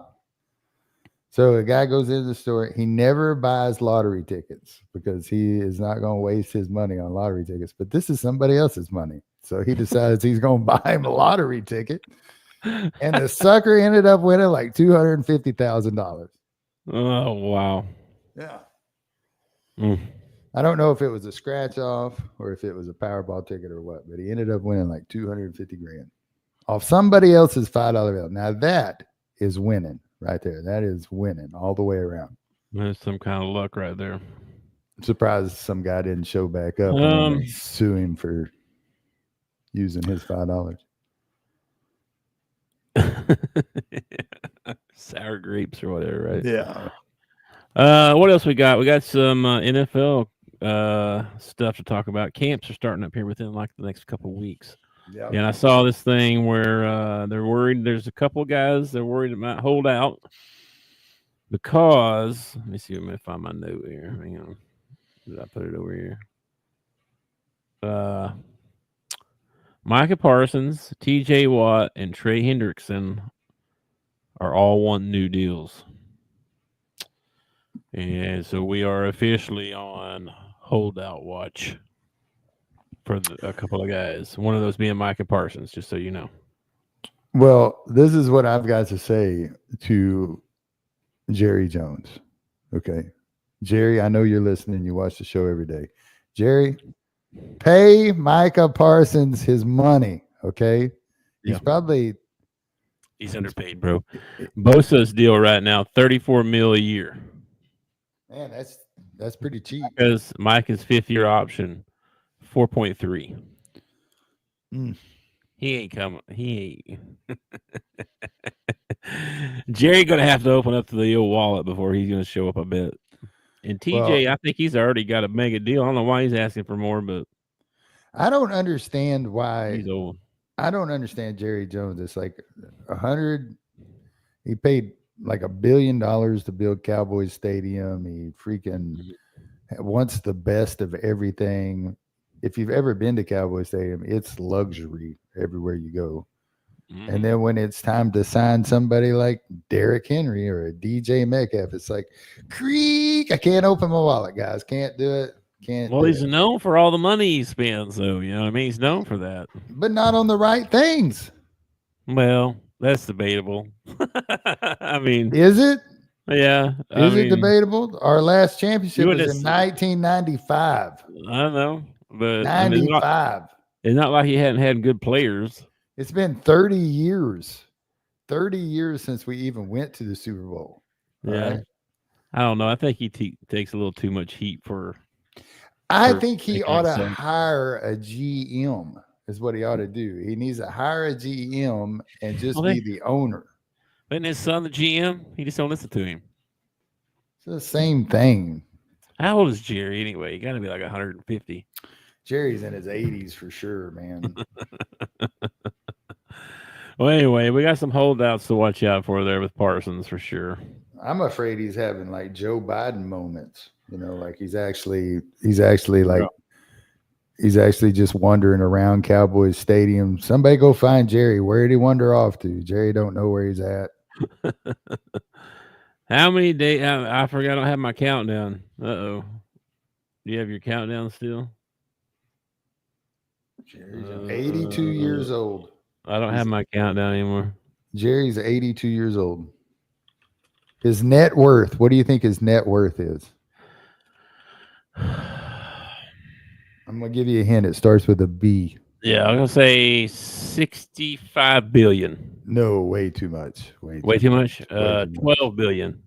[SPEAKER 4] So the guy goes into the store. He never buys lottery tickets because he is not going to waste his money on lottery tickets. But this is somebody else's money. So he decides he's going to buy him a lottery ticket. And the sucker ended up winning like $250,000.
[SPEAKER 3] Oh, wow.
[SPEAKER 4] Yeah. I don't know if it was a scratch off or if it was a Powerball ticket or what, but he ended up winning like $250,000 off somebody else's $5 bill. Now that is winning right there. That is winning all the way around.
[SPEAKER 3] That's some kind of luck right there.
[SPEAKER 4] I'm surprised some guy didn't show back up and sue him for using his $5.
[SPEAKER 3] Sour grapes or whatever, right?
[SPEAKER 4] Yeah.
[SPEAKER 3] What else we got? We got some NFL stuff to talk about. Camps are starting up here within like the next couple of weeks. Yeah. And I saw this thing where they're worried. There's a couple of guys they're worried it might hold out because let me see if I find my note here. Hang on. Did I put it over here? Micah Parsons, TJ Watt, and Trey Hendrickson are all wanting new deals. And so we are officially on holdout watch for a couple of guys. One of those being Micah Parsons, just so you know.
[SPEAKER 4] Well, this is what I've got to say to Jerry Jones. Okay. Jerry, I know you're listening. You watch the show every day. Jerry, pay Micah Parsons his money. Okay.
[SPEAKER 3] He's underpaid, bro. Bosa's deal right now, $34 million a year.
[SPEAKER 4] Man, that's pretty cheap.
[SPEAKER 3] Because Micah's 5th-year option, 4.3. He ain't coming. He ain't. Jerry gonna have to open up to the old wallet before he's gonna show up, I bet. And TJ, I think he's already got a mega deal. I don't know why he's asking for more, but
[SPEAKER 4] I don't understand why.
[SPEAKER 3] He's old.
[SPEAKER 4] I don't understand Jerry Jones. It's like 100. He paid like $1 billion to build Cowboys Stadium. He freaking wants the best of everything. If you've ever been to Cowboys Stadium, it's luxury everywhere you go. And then when it's time to sign somebody like Derrick Henry or a DJ Metcalf, it's like, creak, I can't open my wallet, guys. Can't do it.
[SPEAKER 3] Well, he's known for all the money he spends, so you know what I mean? He's known for that.
[SPEAKER 4] But not on the right things.
[SPEAKER 3] Well, that's debatable. I mean,
[SPEAKER 4] is it?
[SPEAKER 3] Yeah.
[SPEAKER 4] Is it debatable? Our last championship was in 1995.
[SPEAKER 3] I don't know, but
[SPEAKER 4] 95.
[SPEAKER 3] It's not like he hadn't had good players.
[SPEAKER 4] It's been 30 years. 30 years since we even went to the Super Bowl.
[SPEAKER 3] Yeah. Right? I don't know. I think he takes a little too much heat for.
[SPEAKER 4] I think he ought to hire a GM, is what he ought to do. He needs to hire a GM and just be the owner.
[SPEAKER 3] Isn't his son the GM? He just don't listen to him.
[SPEAKER 4] It's the same thing.
[SPEAKER 3] How old is Jerry anyway? He got to be like 150.
[SPEAKER 4] Jerry's in his 80s for sure, man.
[SPEAKER 3] Well, anyway, we got some holdouts to watch out for there with Parsons for sure.
[SPEAKER 4] I'm afraid he's having like Joe Biden moments. You know, like he's actually just wandering around Cowboys Stadium. Somebody go find Jerry. Where did he wander off to? Jerry don't know where he's at.
[SPEAKER 3] How many days? I forgot I don't have my countdown. Do you have your countdown still?
[SPEAKER 4] Jerry's 82 years old.
[SPEAKER 3] I don't have my countdown anymore.
[SPEAKER 4] Jerry's 82 years old. His net worth. What do you think his net worth is? I'm going to give you a hint. It starts with a B.
[SPEAKER 3] Yeah, I'm going to say 65 billion.
[SPEAKER 4] No, way too much.
[SPEAKER 3] Way too much? 12 billion.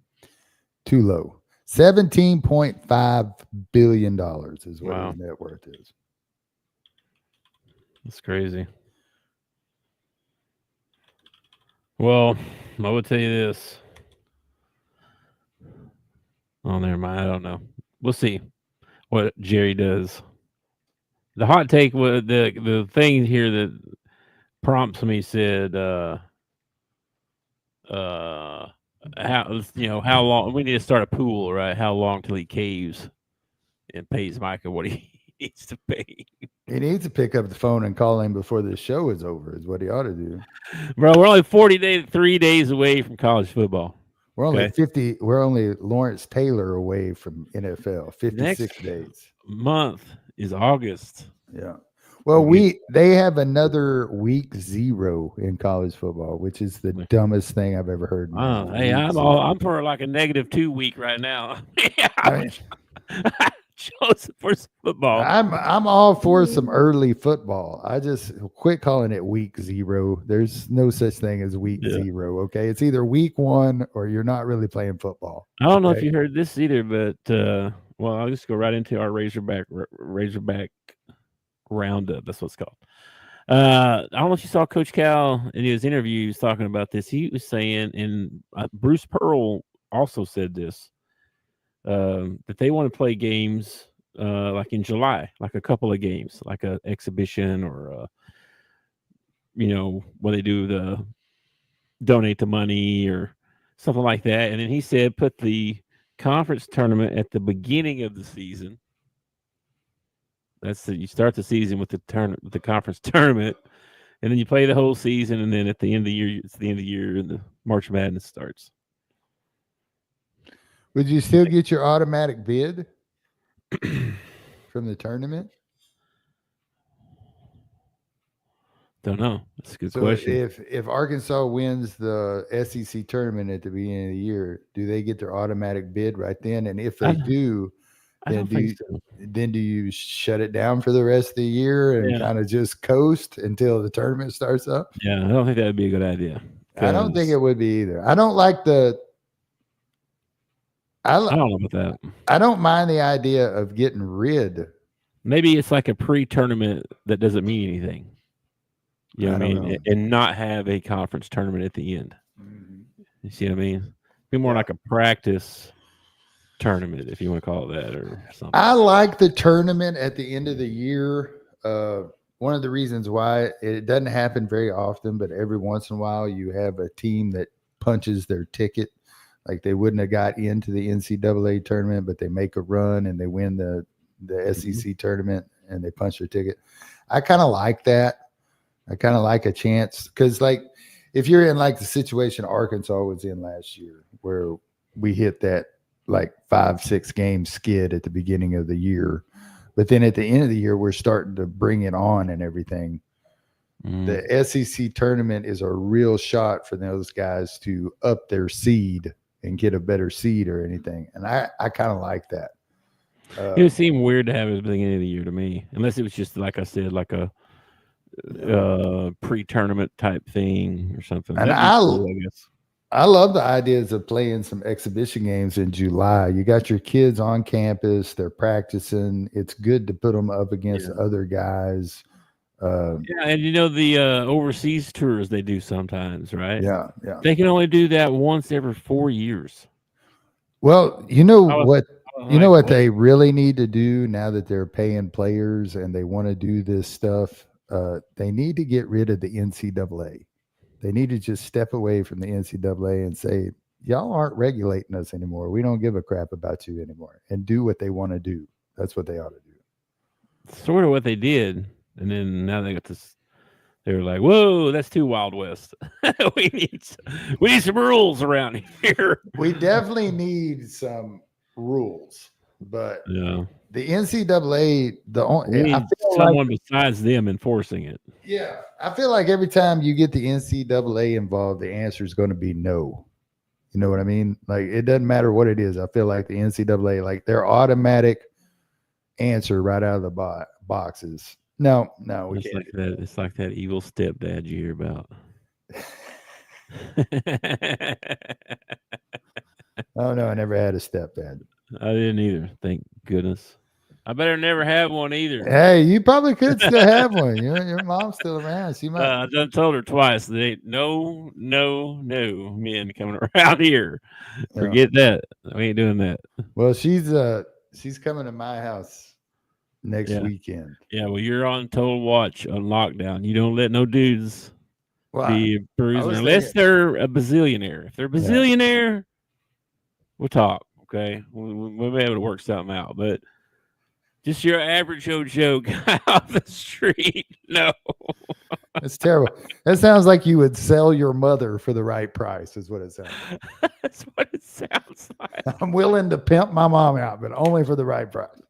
[SPEAKER 4] Too low. $17.5 billion is what his net worth is.
[SPEAKER 3] That's crazy. Well, I would tell you this. Oh, never mind. I don't know. We'll see what Jerry does. The hot take was the thing here that prompts me said, how long we need to start a pool, right? How long till he caves and pays Micah what he needs to pay?
[SPEAKER 4] He needs to pick up the phone and call him before the show is over, is what he ought to do.
[SPEAKER 3] Bro, we're only 3 days away from college football.
[SPEAKER 4] We're only 50. We're only Lawrence Taylor away from NFL. 56
[SPEAKER 3] Next
[SPEAKER 4] days.
[SPEAKER 3] Month is August.
[SPEAKER 4] Yeah. Well, they have another week 0 in college football, which is the dumbest thing I've ever heard.
[SPEAKER 3] Hey, I'm for like a -2 week right now. I chose for football.
[SPEAKER 4] I'm all for some early football. I just quit calling it week 0. There's no such thing as week 0. Okay, it's either week 1 or you're not really playing football.
[SPEAKER 3] I don't know if you heard this either, but I'll just go right into our Razorback roundup. That's what it's called. I don't know if you saw Coach Cal in his interviews talking about this. He was saying, and Bruce Pearl also said this. That they want to play games like in July, like a couple of games, like an exhibition or, where they do the donate the money or something like that. And then he said, put the conference tournament at the beginning of the season. You start the season with the conference tournament, and then you play the whole season. And then at the end of the year, it's the end of the year and the March Madness starts.
[SPEAKER 4] Would you still get your automatic bid from the tournament?
[SPEAKER 3] Don't know. That's a good
[SPEAKER 4] So
[SPEAKER 3] question.
[SPEAKER 4] if Arkansas wins the SEC tournament at the beginning of the year, do they get their automatic bid right then? And if they do,
[SPEAKER 3] I don't think so.
[SPEAKER 4] then do you shut it down for the rest of the year and kind of just coast until the tournament starts up?
[SPEAKER 3] Yeah, I don't think that would be a good idea.
[SPEAKER 4] I don't think it would be either. I don't like the.
[SPEAKER 3] I don't know about that.
[SPEAKER 4] I don't mind the idea of getting rid.
[SPEAKER 3] Maybe it's like a pre-tournament that doesn't mean anything. You know what I mean? And not have a conference tournament at the end.
[SPEAKER 4] Mm-hmm.
[SPEAKER 3] You see what I mean? Be more like a practice tournament, if you want to call it that, or something.
[SPEAKER 4] I like the tournament at the end of the year. One of the reasons why it doesn't happen very often, but every once in a while you have a team that punches their ticket. Like they wouldn't have got into the NCAA tournament, but they make a run and they win the SEC tournament and they punch their ticket. I kind of like that. I kind of like a chance because, like, if you're in like the situation Arkansas was in last year, where we hit that like 5-6 game skid at the beginning of the year, but then at the end of the year we're starting to bring it on and everything. The SEC tournament is a real shot for those guys to up their seed and get a better seed or anything, and I kind of like that.
[SPEAKER 3] It would seem weird to have it at the beginning of the year to me, unless it was just like I said, like a pre-tournament type thing or something.
[SPEAKER 4] And
[SPEAKER 3] cool, I guess.
[SPEAKER 4] I love the ideas of playing some exhibition games in July. You got your kids on campus, they're practicing. It's good to put them up against other guys.
[SPEAKER 3] And you know the overseas tours they do sometimes, right?
[SPEAKER 4] Yeah.
[SPEAKER 3] They can only do that once every 4 years.
[SPEAKER 4] Well, you know what they really need to do now that they're paying players and they want to do this stuff. They need to get rid of the NCAA. They need to just step away from the NCAA and say, y'all aren't regulating us anymore. We don't give a crap about you anymore, and do what they want to do. That's what they ought to do.
[SPEAKER 3] Sort of what they did. And then now they got this. They were like, whoa, that's too Wild West. we need some rules around here.
[SPEAKER 4] We definitely need some rules. But
[SPEAKER 3] the
[SPEAKER 4] NCAA,
[SPEAKER 3] I feel someone besides them enforcing it.
[SPEAKER 4] Yeah, I feel like every time you get the NCAA involved, the answer is going to be no. You know what I mean? Like it doesn't matter what it is. I feel like the NCAA, like their automatic answer right out of the box is no. We
[SPEAKER 3] it's
[SPEAKER 4] can't.
[SPEAKER 3] Like that. It's like that evil stepdad you hear about.
[SPEAKER 4] Oh no, I never had a stepdad.
[SPEAKER 3] I didn't either. Thank goodness. I better never have one either.
[SPEAKER 4] Hey, you probably could still have one. Your mom's still around. She might.
[SPEAKER 3] I done told her twice. No men coming around here. Forget that. We ain't doing that.
[SPEAKER 4] Well, she's coming to my house next weekend.
[SPEAKER 3] Yeah, well, you're on total watch on lockdown. You don't let no dudes be a bruiser unless they're a bazillionaire. If they're a bazillionaire, we'll talk. Okay, we'll be able to work something out. But just your average Joe guy off the street, no.
[SPEAKER 4] That's terrible. That sounds like you would sell your mother for the right price, is what it sounds like.
[SPEAKER 3] That's what it sounds like.
[SPEAKER 4] I'm willing to pimp my mom out, but only for the right price.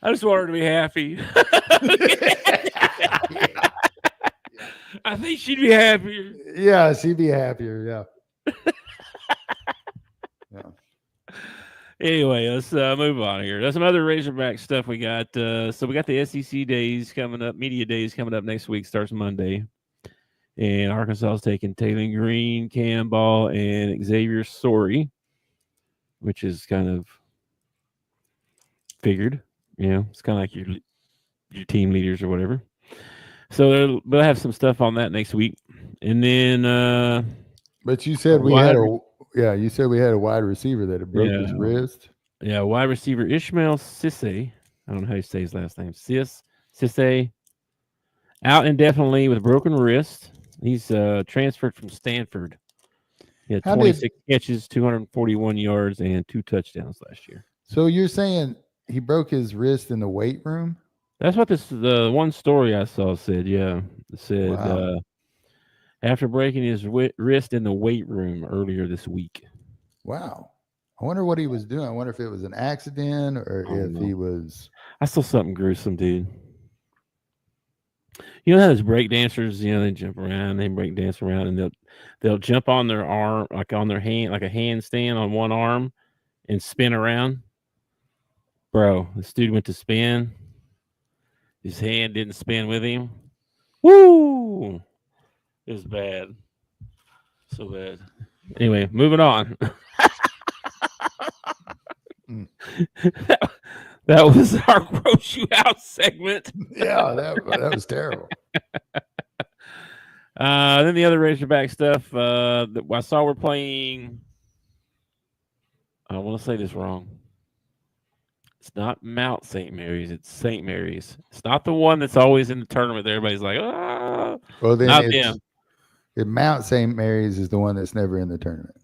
[SPEAKER 3] I just want her to be happy. I think she'd be happier.
[SPEAKER 4] Yeah, she'd be happier. Yeah.
[SPEAKER 3] Anyway, let's move on here. There's some other Razorback stuff we got. So we got the SEC days coming up, media days coming up next week. Starts Monday. And Arkansas is taking Taylor Green, Cam Ball, and Xavier Sorey, which is kind of figured. You know, it's kind of like your team leaders or whatever. So they'll have some stuff on that next week. And then
[SPEAKER 4] but you said we had a wide receiver that had broke his wrist.
[SPEAKER 3] Yeah, wide receiver Ishmael Cisse. I don't know how you say his last name. Cisse. Out indefinitely with a broken wrist. He's transferred from Stanford. He had 26 catches, 241 yards, and 2 touchdowns last year.
[SPEAKER 4] So you're saying he broke his wrist in the weight room?
[SPEAKER 3] That's what the one story I saw said. Yeah, it said after breaking his wrist in the weight room earlier this week.
[SPEAKER 4] Wow. I wonder what he was doing. I wonder if it was an accident or
[SPEAKER 3] I don't
[SPEAKER 4] if
[SPEAKER 3] know.
[SPEAKER 4] he was.
[SPEAKER 3] I saw something gruesome, dude. You know how those break dancers, they jump around, they break dance around, and they'll jump on their arm, like on their hand, like a handstand on one arm, and spin around. Bro, this dude went to spin. His hand didn't spin with him. Woo! It was bad. So bad. Anyway, moving on. that was our gross you out segment.
[SPEAKER 4] Yeah, that was terrible.
[SPEAKER 3] Then the other Razorback stuff. I saw we're playing. I want to say this wrong. It's not Mount St. Mary's. It's St. Mary's. It's not the one that's always in the tournament. Everybody's like, ah.
[SPEAKER 4] Well, then
[SPEAKER 3] Not them.
[SPEAKER 4] Mount St. Mary's is the one that's never in the tournament.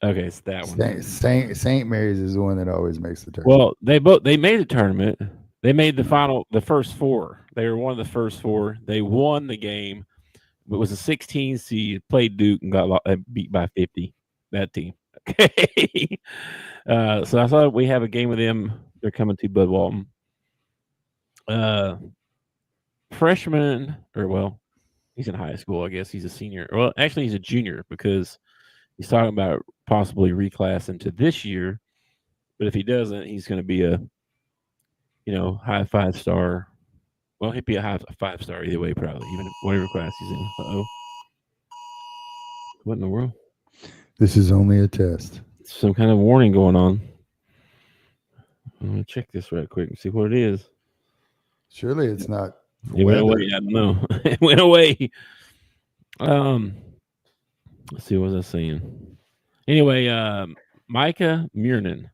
[SPEAKER 3] Okay, it's that one.
[SPEAKER 4] St. Mary's is the one that always makes the tournament.
[SPEAKER 3] Well, they made the tournament. They made the first four. They were one of the first four. They won the game. It was a 16 seed. Played Duke and got beat by 50. That team. Okay. So I thought we have a game with them. They're coming to Bud Walton. Freshman, he's in high school. I guess he's a senior. Well, actually, he's a junior because he's talking about possibly reclass into this year. But if he doesn't, he's going to be a, high 5-star. Well, he'd be a high 5-star either way, probably, even whatever class he's in. Uh-oh. What in the world?
[SPEAKER 4] This is only a test.
[SPEAKER 3] Some kind of warning going on. I'm going to check this right quick and see what it is.
[SPEAKER 4] Surely it's not.
[SPEAKER 3] It went away. I don't know. It went away. Let's see, what was I saying? Anyway, Micah Miernan.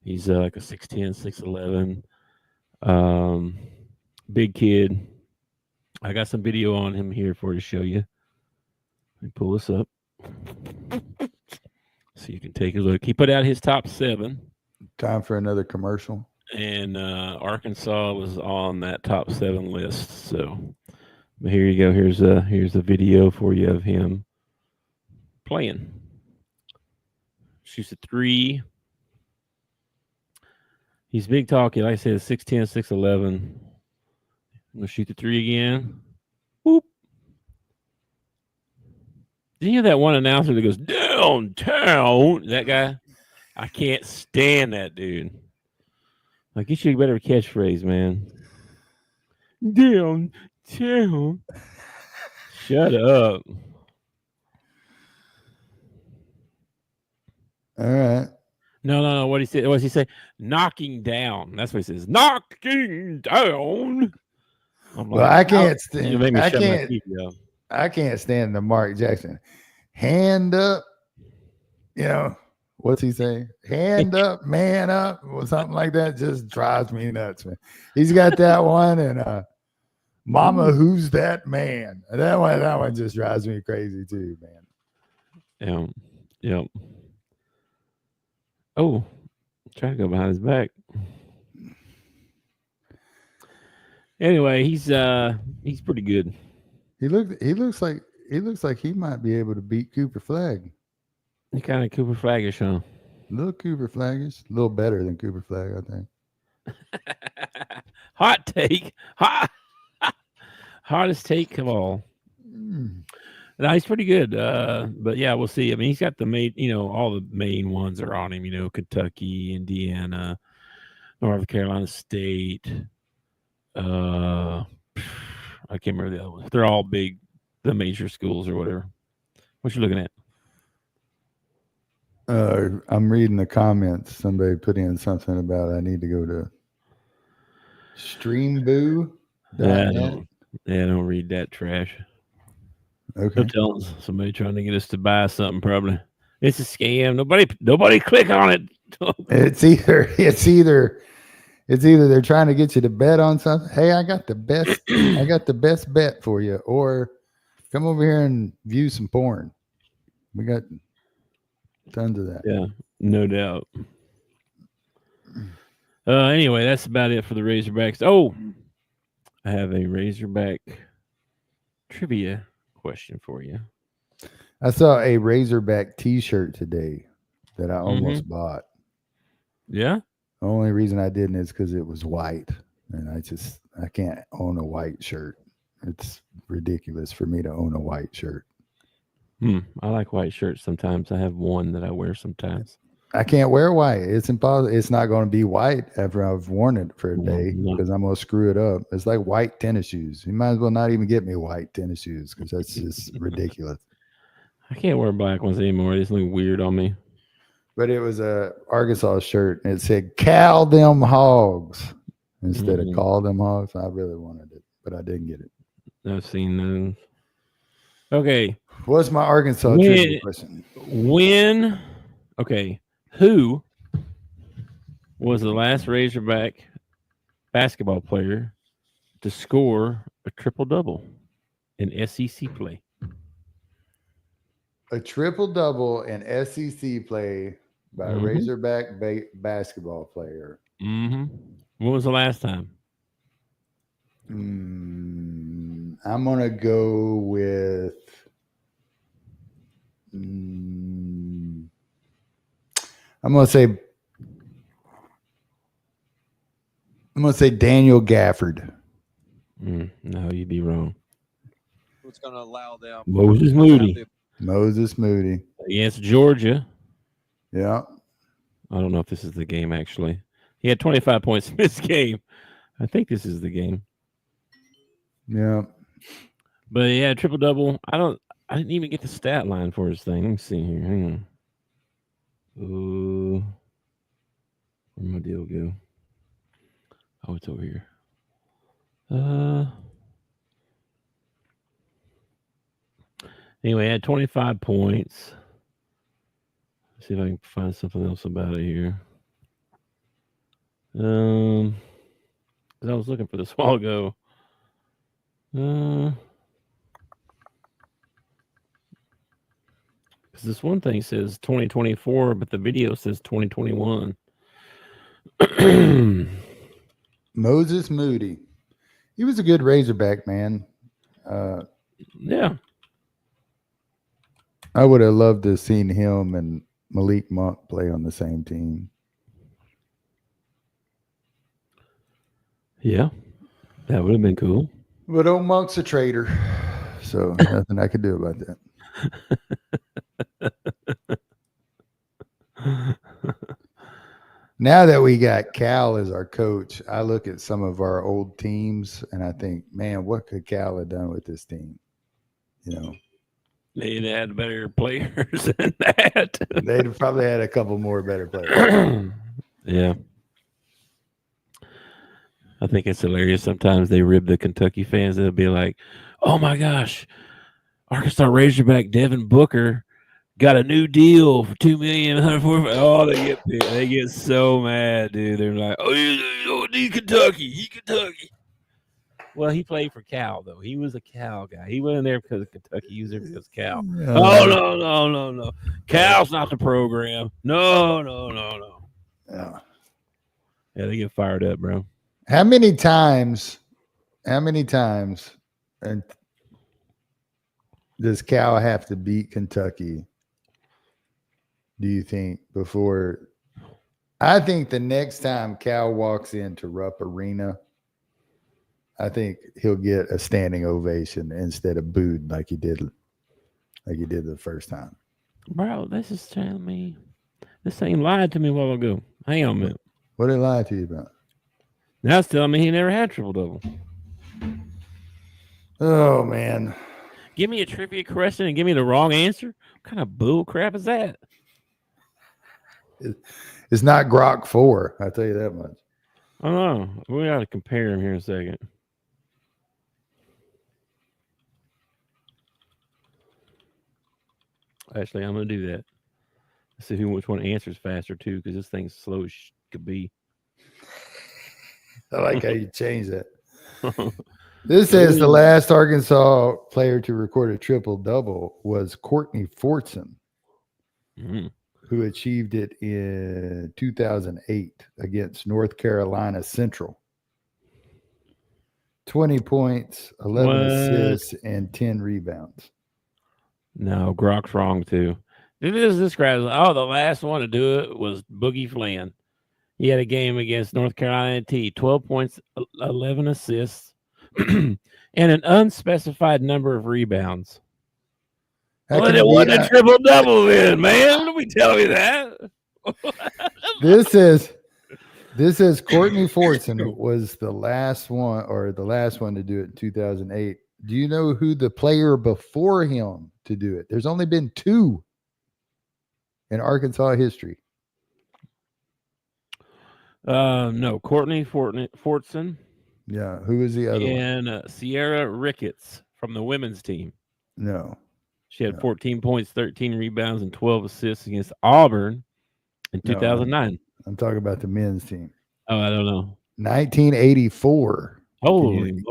[SPEAKER 3] He's like a 6'10", 6'11". Big kid. I got some video on him here for you to show you. Let me pull this up so you can take a look. He put out his top 7.
[SPEAKER 4] Time for another commercial.
[SPEAKER 3] And Arkansas was on that top 7 list. So, but here you go. Here's a video for you of him playing. Shoots a 3. He's big talky. Like I said, 6'10", 6'11". I'm gonna shoot the 3 again. Whoop. Did you hear that one announcer that goes downtown? That guy? I can't stand that dude. Like, you should better catchphrase, man. Downtown. Shut up.
[SPEAKER 4] All right.
[SPEAKER 3] No. What does he say? Knocking down. That's what he says. Knocking down. I'm
[SPEAKER 4] Well, I can't stand.
[SPEAKER 3] You made me shut my TV off.
[SPEAKER 4] I can't stand the Mark Jackson. Hand up. What's he say? Hand up, man up, or something like that. Just drives me nuts, man. He's got that one, and Mama, who's that man? That one just drives me crazy too, man.
[SPEAKER 3] Yep. Oh, try to go behind his back. Anyway, he's pretty good.
[SPEAKER 4] He looks like he might be able to beat Cooper Flagg.
[SPEAKER 3] He kind of Cooper Flaggish, huh?
[SPEAKER 4] A little Cooper Flaggish, a little better than Cooper Flagg, I think.
[SPEAKER 3] Hot take, hottest take of all. No, he's pretty good. But yeah, we'll see. I mean, he's got the main, all the main ones are on him. Kentucky, Indiana, North Carolina State. I can't remember the other ones. They're all big, the major schools or whatever. What you looking at?
[SPEAKER 4] I'm reading the comments. Somebody put in something about I need to go to Streamboo.
[SPEAKER 3] Don't read that trash.
[SPEAKER 4] Okay.
[SPEAKER 3] They're telling somebody trying to get us to buy something. Probably it's a scam. Nobody click on it.
[SPEAKER 4] It's either they're trying to get you to bet on something. Hey, I got the best bet for you, or come over here and view some porn. We got tons of that.
[SPEAKER 3] Yeah, no doubt. Anyway, that's about it for the Razorbacks. Oh, I have a Razorback trivia question for you.
[SPEAKER 4] I saw a Razorback T-shirt today. that I almost bought.
[SPEAKER 3] Yeah.
[SPEAKER 4] The only reason I didn't is because it was white, and I can't own a white shirt. It's ridiculous for me to own a white shirt.
[SPEAKER 3] I like white shirts sometimes. I have one that I wear sometimes.
[SPEAKER 4] I can't wear white. It's impossible. It's not going to be white after I've worn it for a day because I'm going to screw it up. It's like white tennis shoes. You might as well not even get me white tennis shoes because that's just ridiculous.
[SPEAKER 3] I can't wear black ones anymore. They just look weird on me.
[SPEAKER 4] But it was a Arkansas shirt, and it said "Cal them hogs" instead of "Call them hogs." I really wanted it, but I didn't get it.
[SPEAKER 3] I've seen those. Okay.
[SPEAKER 4] What's my Arkansas trivia question?
[SPEAKER 3] Who was the last Razorback basketball player to score a triple-double in SEC play?
[SPEAKER 4] A triple-double in SEC play by a Razorback basketball player.
[SPEAKER 3] When was the last time?
[SPEAKER 4] I'm going to go with... I'm going to say Daniel Gafford.
[SPEAKER 3] No, you'd be wrong.
[SPEAKER 5] What's going to allow them?
[SPEAKER 3] Moses Moody.
[SPEAKER 4] Moses Moody.
[SPEAKER 3] Against Georgia.
[SPEAKER 4] Yeah.
[SPEAKER 3] I don't know if this is the game, actually. He had 25 points in this game. I think this is the game.
[SPEAKER 4] Yeah.
[SPEAKER 3] But yeah, triple-double. I didn't even get the stat line for his thing. Let me see here. Hang on. Ooh. Where'd my deal go? Oh, it's over here. Anyway, I had 25 points. Let's see if I can find something else about it here. 'Cause I was looking for this a while ago. Because this one thing says 2024, but the video says 2021.
[SPEAKER 4] Moses Moody. He was a good Razorback, man.
[SPEAKER 3] Yeah.
[SPEAKER 4] I would have loved to have seen him and Malik Monk play on the same team.
[SPEAKER 3] Yeah. That would have been cool.
[SPEAKER 4] But old Monk's a traitor, so nothing I could do about that. Now that we got Cal as our coach, I look at some of our old teams and I think, man, what could Cal have done with this team? You know,
[SPEAKER 3] they'd had better players than that.
[SPEAKER 4] They'd probably had a couple more better players.
[SPEAKER 3] Yeah. I think it's hilarious. Sometimes they rib the Kentucky fans. They'll be like, oh my gosh, Arkansas Razorback Devin Booker got a new deal for $2 million. Oh, they get so mad, dude. They're like, oh, he's Kentucky. He's Kentucky. Well, he played for Cal, though. He was a Cal guy. He wasn't there because of Kentucky. He was there because of Cal. No. Cal's not the program. No.
[SPEAKER 4] Yeah.
[SPEAKER 3] Yeah, they get fired up, bro.
[SPEAKER 4] How many times and does Cal have to beat Kentucky, do you think, before? I think the next time Cal walks into Rupp Arena, I think he'll get a standing ovation instead of booed like he did the first time.
[SPEAKER 3] Bro, this is telling me this thing lied to me a while ago. Hang on a minute.
[SPEAKER 4] What did it lie to you about?
[SPEAKER 3] Now it's telling me he never had triple-double.
[SPEAKER 4] Oh, man.
[SPEAKER 3] Give me a trivia question and give me the wrong answer? What kind of bull crap is that?
[SPEAKER 4] It's not Grok 4, I'll tell you that much.
[SPEAKER 3] I don't know. We got to compare them here in a second. Actually, I'm going to do that. Let's see which one answers faster, too, because this thing's slow as could be.
[SPEAKER 4] I like how you change that. This says the last Arkansas player to record a triple-double was Courtney Fortson, who achieved it in 2008 against North Carolina Central. 20 points, 11 assists, and 10 rebounds.
[SPEAKER 3] No, Grok's wrong, too. It is described. Oh, the last one to do it was Boogie Flan. He had a game against North Carolina A&T, 12 points, 11 assists, and an unspecified number of rebounds. Well, it wasn't a triple-double then, man. Don't be telling me that.
[SPEAKER 4] This is Courtney Fortson was the last one to do it in 2008. Do you know who the player before him to do it? There's only been 2 in Arkansas history.
[SPEAKER 3] No, Courtney Fortson.
[SPEAKER 4] Yeah, who is the other one?
[SPEAKER 3] And Sierra Ricketts from the women's team.
[SPEAKER 4] No.
[SPEAKER 3] She had 14 points, 13 rebounds, and 12 assists against Auburn in 2009.
[SPEAKER 4] I'm talking about the men's team.
[SPEAKER 3] Oh, I don't know.
[SPEAKER 4] 1984.
[SPEAKER 3] Holy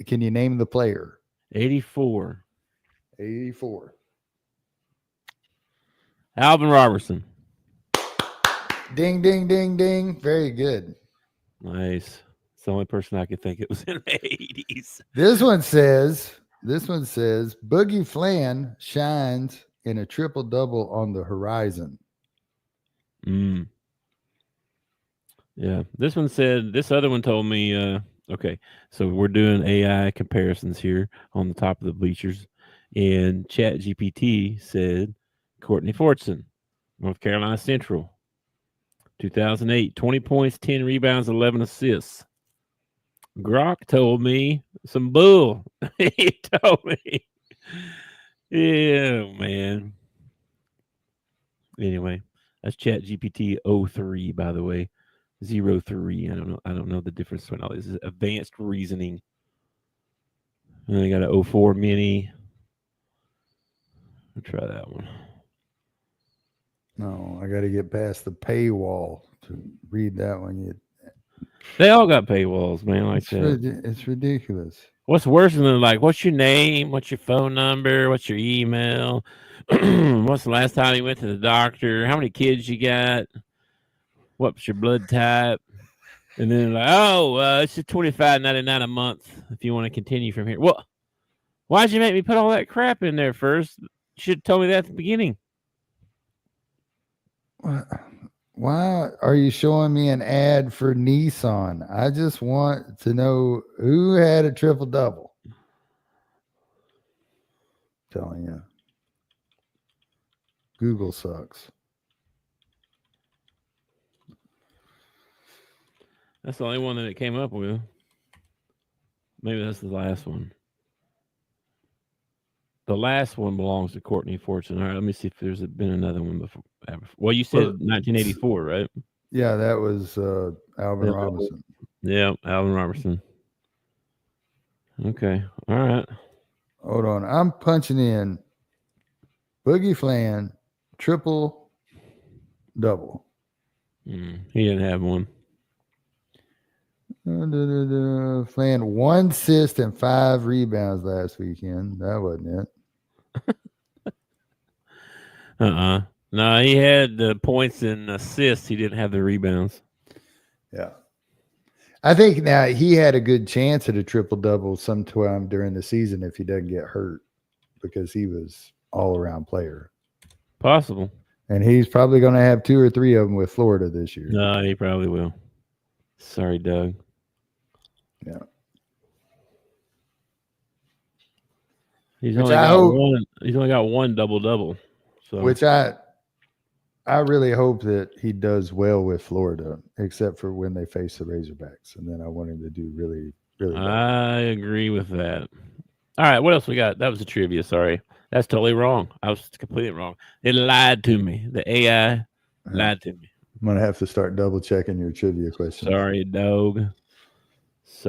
[SPEAKER 4] Can you name the player?
[SPEAKER 3] 84.
[SPEAKER 4] 84.
[SPEAKER 3] Alvin Robertson.
[SPEAKER 4] Ding, ding, ding, ding. Very good.
[SPEAKER 3] Nice. It's the only person I could think it was in the 80s.
[SPEAKER 4] This one says Boogie Flan shines in a triple-double on the horizon.
[SPEAKER 3] Yeah. This other one told me, okay, so we're doing AI comparisons here on the top of the bleachers. And ChatGPT said Courtney Fortson, North Carolina Central, 2008, 20 points, 10 rebounds, 11 assists. Grok told me some bull. He told me. Yeah, man. Anyway, that's ChatGPT 03, by the way. 03. I don't know the difference between all this. It's advanced reasoning. And then I got an 04 mini. I'll try that one.
[SPEAKER 4] No, I got to get past the paywall to read that one.
[SPEAKER 3] They all got paywalls, man. Like that.
[SPEAKER 4] It's ridiculous.
[SPEAKER 3] What's worse than what's your name? What's your phone number? What's your email? What's the last time you went to the doctor? How many kids you got? What's your blood type? And then it's just $25.99 a month if you want to continue from here. Well, why'd you make me put all that crap in there first? You should have told me that at the beginning.
[SPEAKER 4] Why are you showing me an ad for Nissan? I just want to know who had a triple-double. Telling you. Google sucks.
[SPEAKER 3] That's the only one that it came up with. Maybe that's the last one. The last one belongs to Courtney Fortson. All right, let me see if there's been another one before. Well, you said 1984, right?
[SPEAKER 4] Yeah, that was Alvin Robertson.
[SPEAKER 3] Yeah, Alvin Robertson. Okay, all right.
[SPEAKER 4] Hold on. I'm punching in Boogie Flan, triple-double.
[SPEAKER 3] He didn't have one.
[SPEAKER 4] Flan 1 assist and 5 rebounds last weekend. That wasn't it.
[SPEAKER 3] No, he had the points and assists. He didn't have the rebounds.
[SPEAKER 4] Yeah. I think now he had a good chance at a triple-double sometime during the season if he doesn't get hurt because he was all-around player.
[SPEAKER 3] Possible.
[SPEAKER 4] And he's probably going to have 2 or 3 of them with Florida this year.
[SPEAKER 3] No, he probably will. Sorry, Doug.
[SPEAKER 4] Yeah.
[SPEAKER 3] He's only got one double-double. So.
[SPEAKER 4] Which I really hope that he does well with Florida, except for when they face the Razorbacks. And then I want him to do really, really well.
[SPEAKER 3] I agree with that. All right, what else we got? That was a trivia. Sorry. That's totally wrong. I was completely wrong. It lied to me. The AI lied to me.
[SPEAKER 4] I'm going to have to start double-checking your trivia questions.
[SPEAKER 3] Sorry, dog. That's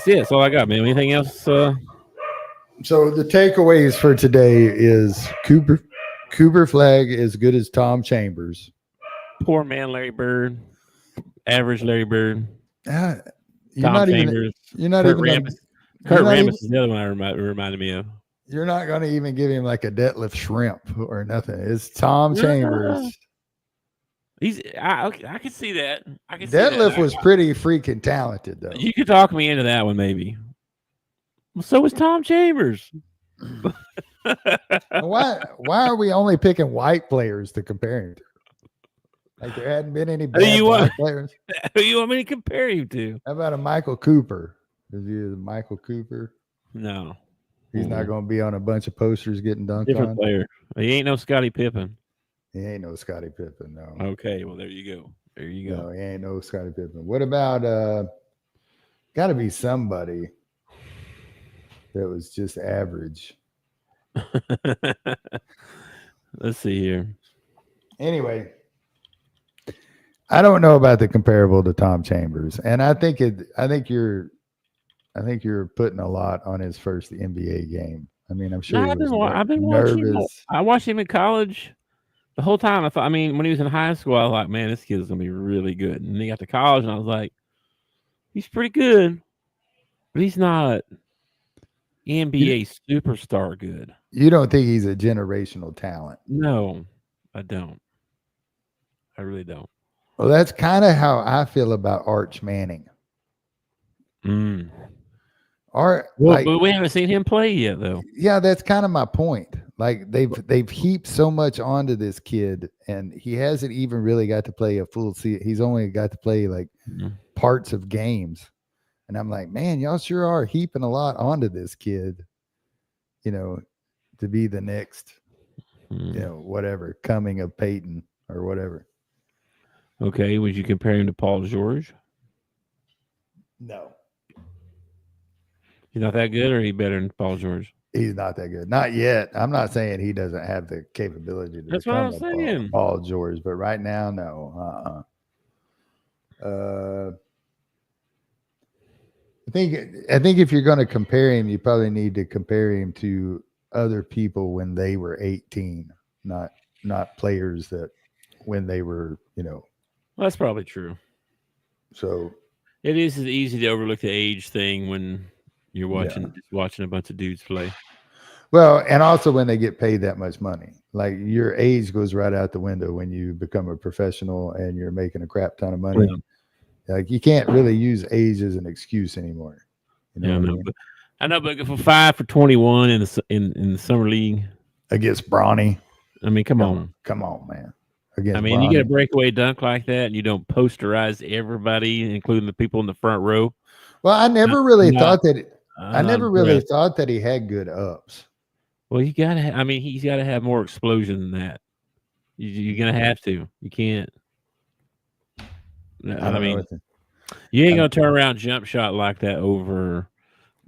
[SPEAKER 3] it. That's all I got, man. Anything else?
[SPEAKER 4] So the takeaways for today is Cooper Flagg is good as Tom Chambers.
[SPEAKER 3] Poor man Larry Bird. Average Larry Bird.
[SPEAKER 4] Tom
[SPEAKER 3] Chambers. Kurt Rambis is the other one reminded me of.
[SPEAKER 4] You're not going to even give him like a deadlift shrimp or nothing. It's Tom Chambers.
[SPEAKER 3] I can see that.
[SPEAKER 4] Deadlift was pretty freaking talented, though.
[SPEAKER 3] You could talk me into that one, maybe. Well, so was Tom Chambers.
[SPEAKER 4] Why are we only picking white players to compare him to? Like there hadn't been any
[SPEAKER 3] Who
[SPEAKER 4] bad
[SPEAKER 3] you want?
[SPEAKER 4] black players.
[SPEAKER 3] Who you want me to compare him to?
[SPEAKER 4] How about a Michael Cooper? Is he a Michael Cooper?
[SPEAKER 3] No.
[SPEAKER 4] He's not going to be on a bunch of posters getting dunked
[SPEAKER 3] Different
[SPEAKER 4] on.
[SPEAKER 3] player. He ain't no Scottie Pippen.
[SPEAKER 4] He ain't no Scottie Pippen, no.
[SPEAKER 3] Okay, well there you go. There you go.
[SPEAKER 4] No, he ain't no Scottie Pippen. What about got to be somebody that was just average.
[SPEAKER 3] Let's see here.
[SPEAKER 4] Anyway, I don't know about the comparable to Tom Chambers, and I think you're putting a lot on his first NBA game. I mean, I'm sure
[SPEAKER 3] I've been watching him. I watched him in college the whole time. I thought, I mean, when he was in high school, I was like, man, this kid's gonna be really good. And then he got to college, and I was like, he's pretty good, but he's not NBA superstar good.
[SPEAKER 4] You don't think he's a generational talent?
[SPEAKER 3] No, I don't. I really don't.
[SPEAKER 4] Well, that's kind of how I feel about Arch Manning.
[SPEAKER 3] But we haven't seen him play yet, though.
[SPEAKER 4] Yeah, that's kind of my point. Like they've heaped so much onto this kid, and he hasn't even really got to play a full season. He's only got to play like parts of games, and I'm like, man, y'all sure are heaping a lot onto this kid. You know, to be the next, whatever coming of Peyton or whatever.
[SPEAKER 3] Okay, would you compare him to Paul George?
[SPEAKER 4] No.
[SPEAKER 3] He's not that good, or he better than Paul George?
[SPEAKER 4] He's not that good. Not yet. I'm not saying he doesn't have the capability to
[SPEAKER 3] That's what I'm saying.
[SPEAKER 4] Paul George, but right now, no. I think if you're going to compare him, you probably need to compare him to other people when they were 18, not players that when they were,
[SPEAKER 3] Well, that's probably true.
[SPEAKER 4] So
[SPEAKER 3] it is easy to overlook the age thing when you're watching a bunch of dudes play.
[SPEAKER 4] Well, and also when they get paid that much money, like your age goes right out the window when you become a professional and you're making a crap ton of money. Yeah. Like you can't really use age as an excuse anymore. You know
[SPEAKER 3] I know, but for 5 for 21 in the summer league
[SPEAKER 4] against Bronny,
[SPEAKER 3] I mean, come on,
[SPEAKER 4] man.
[SPEAKER 3] Bronny. You get a breakaway dunk like that, and you don't posterize everybody, including the people in the front row.
[SPEAKER 4] Well, I never really thought that he had good ups.
[SPEAKER 3] Well, you gotta. He's got to have more explosion than that. You're gonna have to. You can't. You ain't gonna turn around jump shot like that over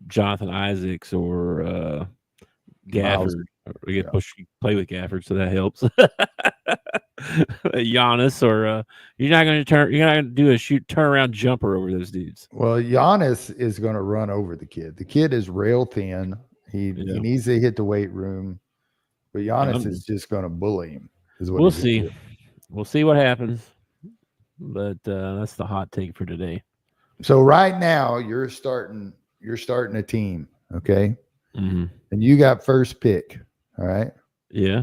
[SPEAKER 3] Jonathan Isaacs or Gafford. We get play with Gafford, so that helps. Giannis, or you're not gonna do a turnaround jumper over those dudes.
[SPEAKER 4] Well, Giannis is gonna run over the kid. The kid is rail thin. He needs to hit the weight room, but Giannis is just gonna bully him.
[SPEAKER 3] We'll see. We'll see what happens. But that's the hot take for today.
[SPEAKER 4] So right now you're starting a team, okay?
[SPEAKER 3] Mm-hmm.
[SPEAKER 4] And you got first pick, all right?
[SPEAKER 3] Yeah.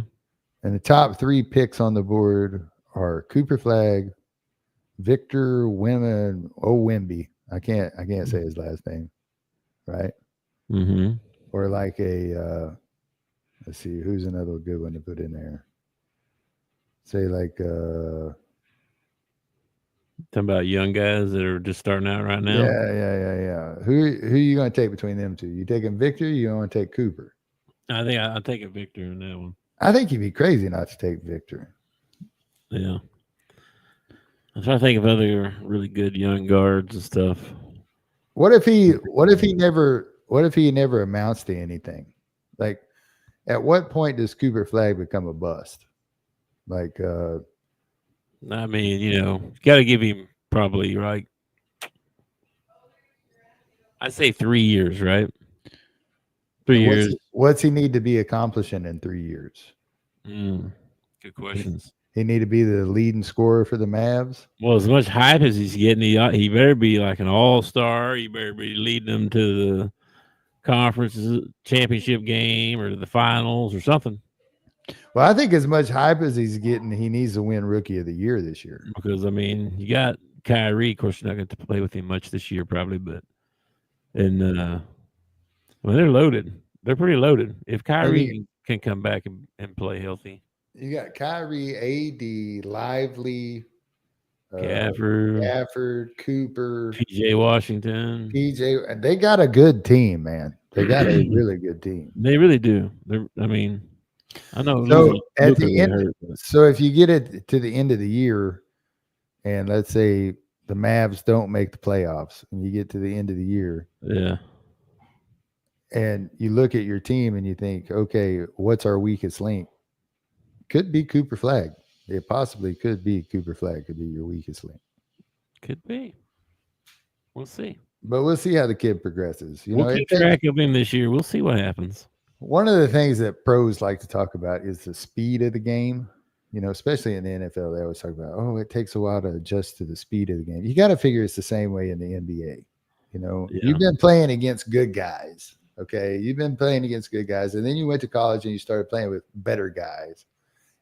[SPEAKER 4] And the top 3 picks on the board are Cooper Flagg, Victor Wemby. I can't say his last name, right?
[SPEAKER 3] Mm-hmm.
[SPEAKER 4] Or like let's see, who's another good one to put in there? Say like
[SPEAKER 3] talking about young guys that are just starting out right now.
[SPEAKER 4] Yeah. Who are you going to take between them two? You taking Victor? Or you going to take Cooper?
[SPEAKER 3] I think I'll take a Victor in that one.
[SPEAKER 4] I think you'd be crazy not to take Victor.
[SPEAKER 3] Yeah. I'm trying to think of other really good young guards and stuff.
[SPEAKER 4] What if he never amounts to anything? Like, at what point does Cooper Flagg become a bust? Like,
[SPEAKER 3] you got to give him probably I'd say 3 years, right? 3 years.
[SPEAKER 4] What's he need to be accomplishing in 3 years?
[SPEAKER 3] Good questions.
[SPEAKER 4] He need to be the leading scorer for the Mavs?
[SPEAKER 3] Well, as much hype as he's getting, he better be like an all-star. He better be leading them to the conference championship game or the finals or something.
[SPEAKER 4] Well, I think as much hype as he's getting, he needs to win Rookie of the Year this year.
[SPEAKER 3] Because, you got Kyrie. Of course, you're not going to play with him much this year probably, but they're loaded. They're pretty loaded. If Kyrie
[SPEAKER 4] mean-
[SPEAKER 3] can come back and play healthy,
[SPEAKER 4] You got Kyrie, AD, Lively,
[SPEAKER 3] Gafford,
[SPEAKER 4] Gafford, Cooper,
[SPEAKER 3] PJ Washington,
[SPEAKER 4] PJ. They got a good team, man. They got a really good team.
[SPEAKER 3] they really do. I mean, I know.
[SPEAKER 4] So at the end,
[SPEAKER 3] hurt, but
[SPEAKER 4] so if you get it to the end of the year, and let's say the Mavs don't make the playoffs, and you get to the end of the year,
[SPEAKER 3] yeah,
[SPEAKER 4] and you look at your team and you think, okay, what's our weakest link? Could be Cooper Flagg. It possibly could be Cooper Flagg could be your weakest link.
[SPEAKER 3] could be. We'll see.
[SPEAKER 4] But we'll see how the kid progresses. You
[SPEAKER 3] We'll
[SPEAKER 4] know,
[SPEAKER 3] keep track of him this year. We'll see what happens.
[SPEAKER 4] one of the things that pros like to talk about is the speed of the game. You know, especially in the NFL, they always talk about, oh, it takes a while to adjust to the speed of the game. You got to figure it's the same way in the NBA. You know,
[SPEAKER 3] Yeah.
[SPEAKER 4] You've been playing against good guys. Okay. You've been playing against good guys. And then you went to college and you started playing with better guys.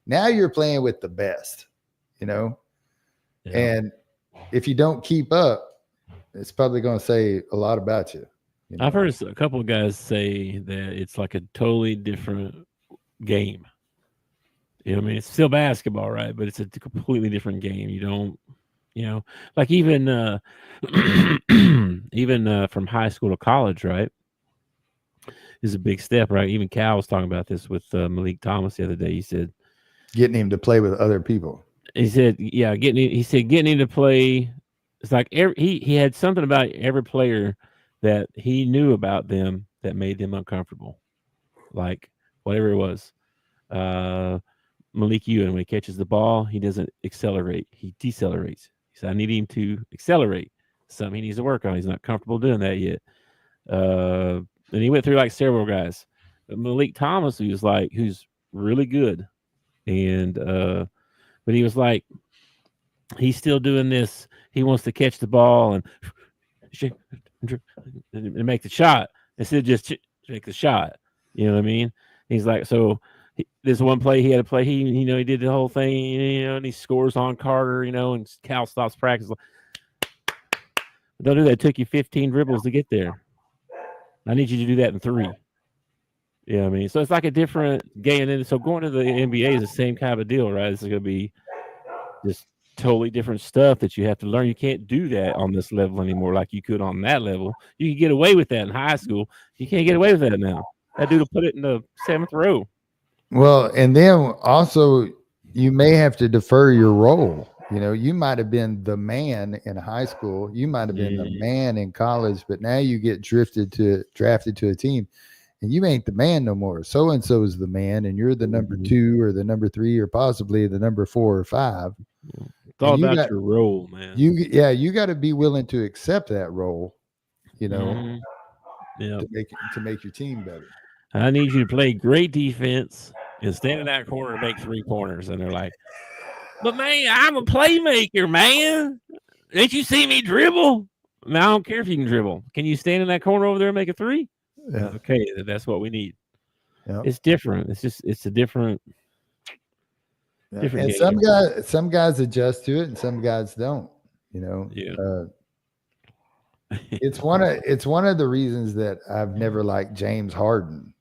[SPEAKER 4] Now you're playing with the best, you know,
[SPEAKER 3] Yeah.
[SPEAKER 4] and if you don't keep up, it's probably going to say a lot about you. You know?
[SPEAKER 3] I've heard a couple of guys say that it's like a totally different game. You know, I mean, it's still basketball, right? But it's a completely different game. You don't, you know, like even from high school to college, right? Is a big step, right? Even Cal was talking about this with Malik Thomas the other day. He said
[SPEAKER 4] getting him to play with other people.
[SPEAKER 3] He said getting him to play. It's like he had something about every player that he knew about them that made them uncomfortable, like whatever it was. Malik Ewing, when he catches the ball, he doesn't accelerate; he decelerates. He said, "I need him to accelerate. Something he needs to work on. He's not comfortable doing that yet." And he went through like several guys. But Malik Thomas, who's really good, and but he was like, he's still doing this. He wants to catch the ball and make the shot instead of just make the shot. You know what I mean? He's like, so this one play he had to play. He did the whole thing, and he scores on Carter, and Cal stops practice. Don't do that. It took you 15 dribbles to get there. I need you to do that in 3. You know what I mean? So it's like a different game. And so going to the NBA is the same kind of deal, right? It's going to be just totally different stuff that you have to learn. You can't do that on this level anymore like you could on that level. You can get away with that in high school. You can't get away with that now. That dude will put it in the 7th row.
[SPEAKER 4] Well, and then also you may have to defer your role. You might have been the man in high school. You might have been the man in college, but now you get drafted to a team and you ain't the man no more. So-and-so is the man and you're the number 2 or the number 3 or possibly the number 4 or 5.
[SPEAKER 3] It's all about your role, man.
[SPEAKER 4] You got to be willing to accept that role,
[SPEAKER 3] Yeah.
[SPEAKER 4] to make your team better.
[SPEAKER 3] I need you to play great defense and stand in that corner and make 3-pointers. And they're like, but man, I'm a playmaker, man. Didn't you see me dribble? Man, I don't care if you can dribble. Can you stand in that corner over there and make a 3?
[SPEAKER 4] Yeah.
[SPEAKER 3] Okay, that's what we need.
[SPEAKER 4] Yeah.
[SPEAKER 3] It's different. It's a different
[SPEAKER 4] And
[SPEAKER 3] game.
[SPEAKER 4] some guys adjust to it and some guys don't.
[SPEAKER 3] Yeah.
[SPEAKER 4] It's one of the reasons that I've never liked James Harden.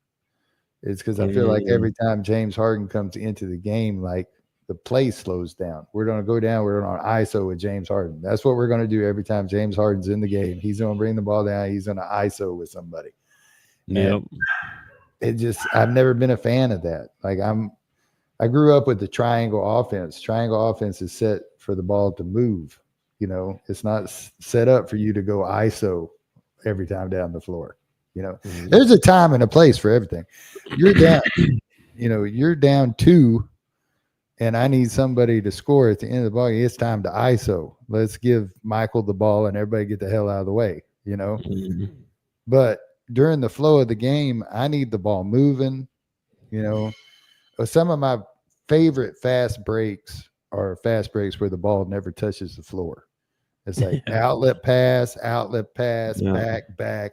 [SPEAKER 4] It's because I feel like every time James Harden comes into the game, like the play slows down. We're going to go down. We're on ISO with James Harden. That's what we're going to do every time James Harden's in the game. He's going to bring the ball down. He's going to ISO with somebody.
[SPEAKER 3] Yep.
[SPEAKER 4] I've never been a fan of that. Like I grew up with the triangle offense. Triangle offense is set for the ball to move. It's not set up for you to go ISO every time down the floor. There's a time and a place for everything. You're down, you're down 2 and I need somebody to score at the end of the ball. It's time to ISO. Let's give Michael the ball and everybody get the hell out of the way, But during the flow of the game, I need the ball moving, Some of my favorite fast breaks are fast breaks where the ball never touches the floor. It's like outlet pass, back,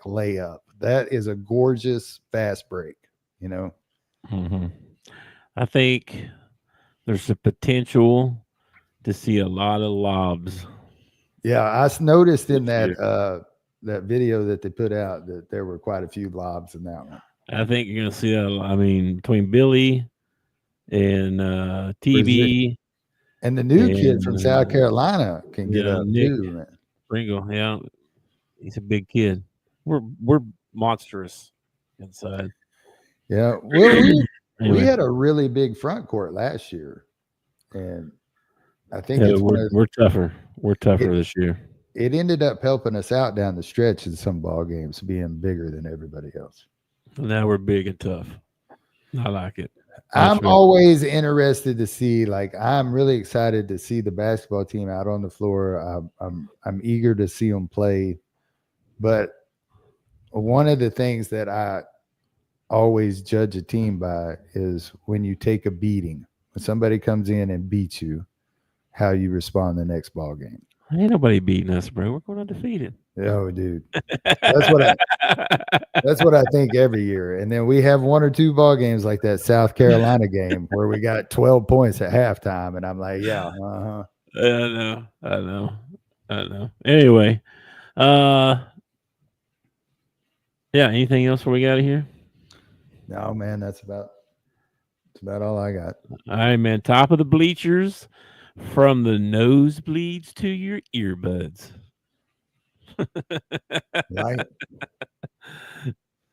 [SPEAKER 4] layup. That is a gorgeous fast break,
[SPEAKER 3] Mm-hmm. I think there's a potential to see a lot of lobs.
[SPEAKER 4] Yeah, I noticed in that video that they put out that there were quite a few lobs in that one.
[SPEAKER 3] I think you're going to see that. I mean, between Billy and TB.
[SPEAKER 4] And the new kid from South Carolina can get up
[SPEAKER 3] Nick
[SPEAKER 4] too, man.
[SPEAKER 3] Pringle, yeah. He's a big kid. We're monstrous inside.
[SPEAKER 4] Yeah. Well,
[SPEAKER 3] Anyway.
[SPEAKER 4] we had a really big front court last year. And I think
[SPEAKER 3] we're tougher. We're tougher this year.
[SPEAKER 4] It ended up helping us out down the stretch in some ball games, being bigger than everybody else.
[SPEAKER 3] Now we're big and tough. I like it.
[SPEAKER 4] I'm always interested to see, I'm really excited to see the basketball team out on the floor. I'm eager to see them play. But one of the things that I always judge a team by is when you take a beating, when somebody comes in and beats you, how you respond the next ball game.
[SPEAKER 3] Ain't nobody beating us, bro. We're going undefeated.
[SPEAKER 4] Oh, dude. That's what I think every year. And then we have one or two ball games like that South Carolina game where we got 12 points at halftime. And I'm like, yeah, uh-huh.
[SPEAKER 3] I know. Anyway, yeah, anything else before we get out of here?
[SPEAKER 4] No, man, that's about all I got.
[SPEAKER 3] All right, man. Top of the bleachers, from the nosebleeds to your earbuds.
[SPEAKER 4] Right.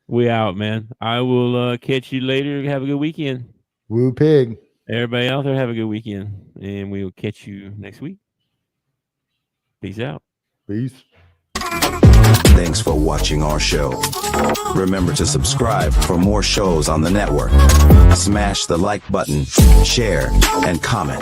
[SPEAKER 3] We out, man. I will catch you later. Have a good weekend.
[SPEAKER 4] Woo pig.
[SPEAKER 3] Everybody out there, have a good weekend. And we will catch you next week. Peace out.
[SPEAKER 4] Peace.
[SPEAKER 6] Thanks for watching our show. Remember to subscribe for more shows on the network. Smash the like button, share, and comment.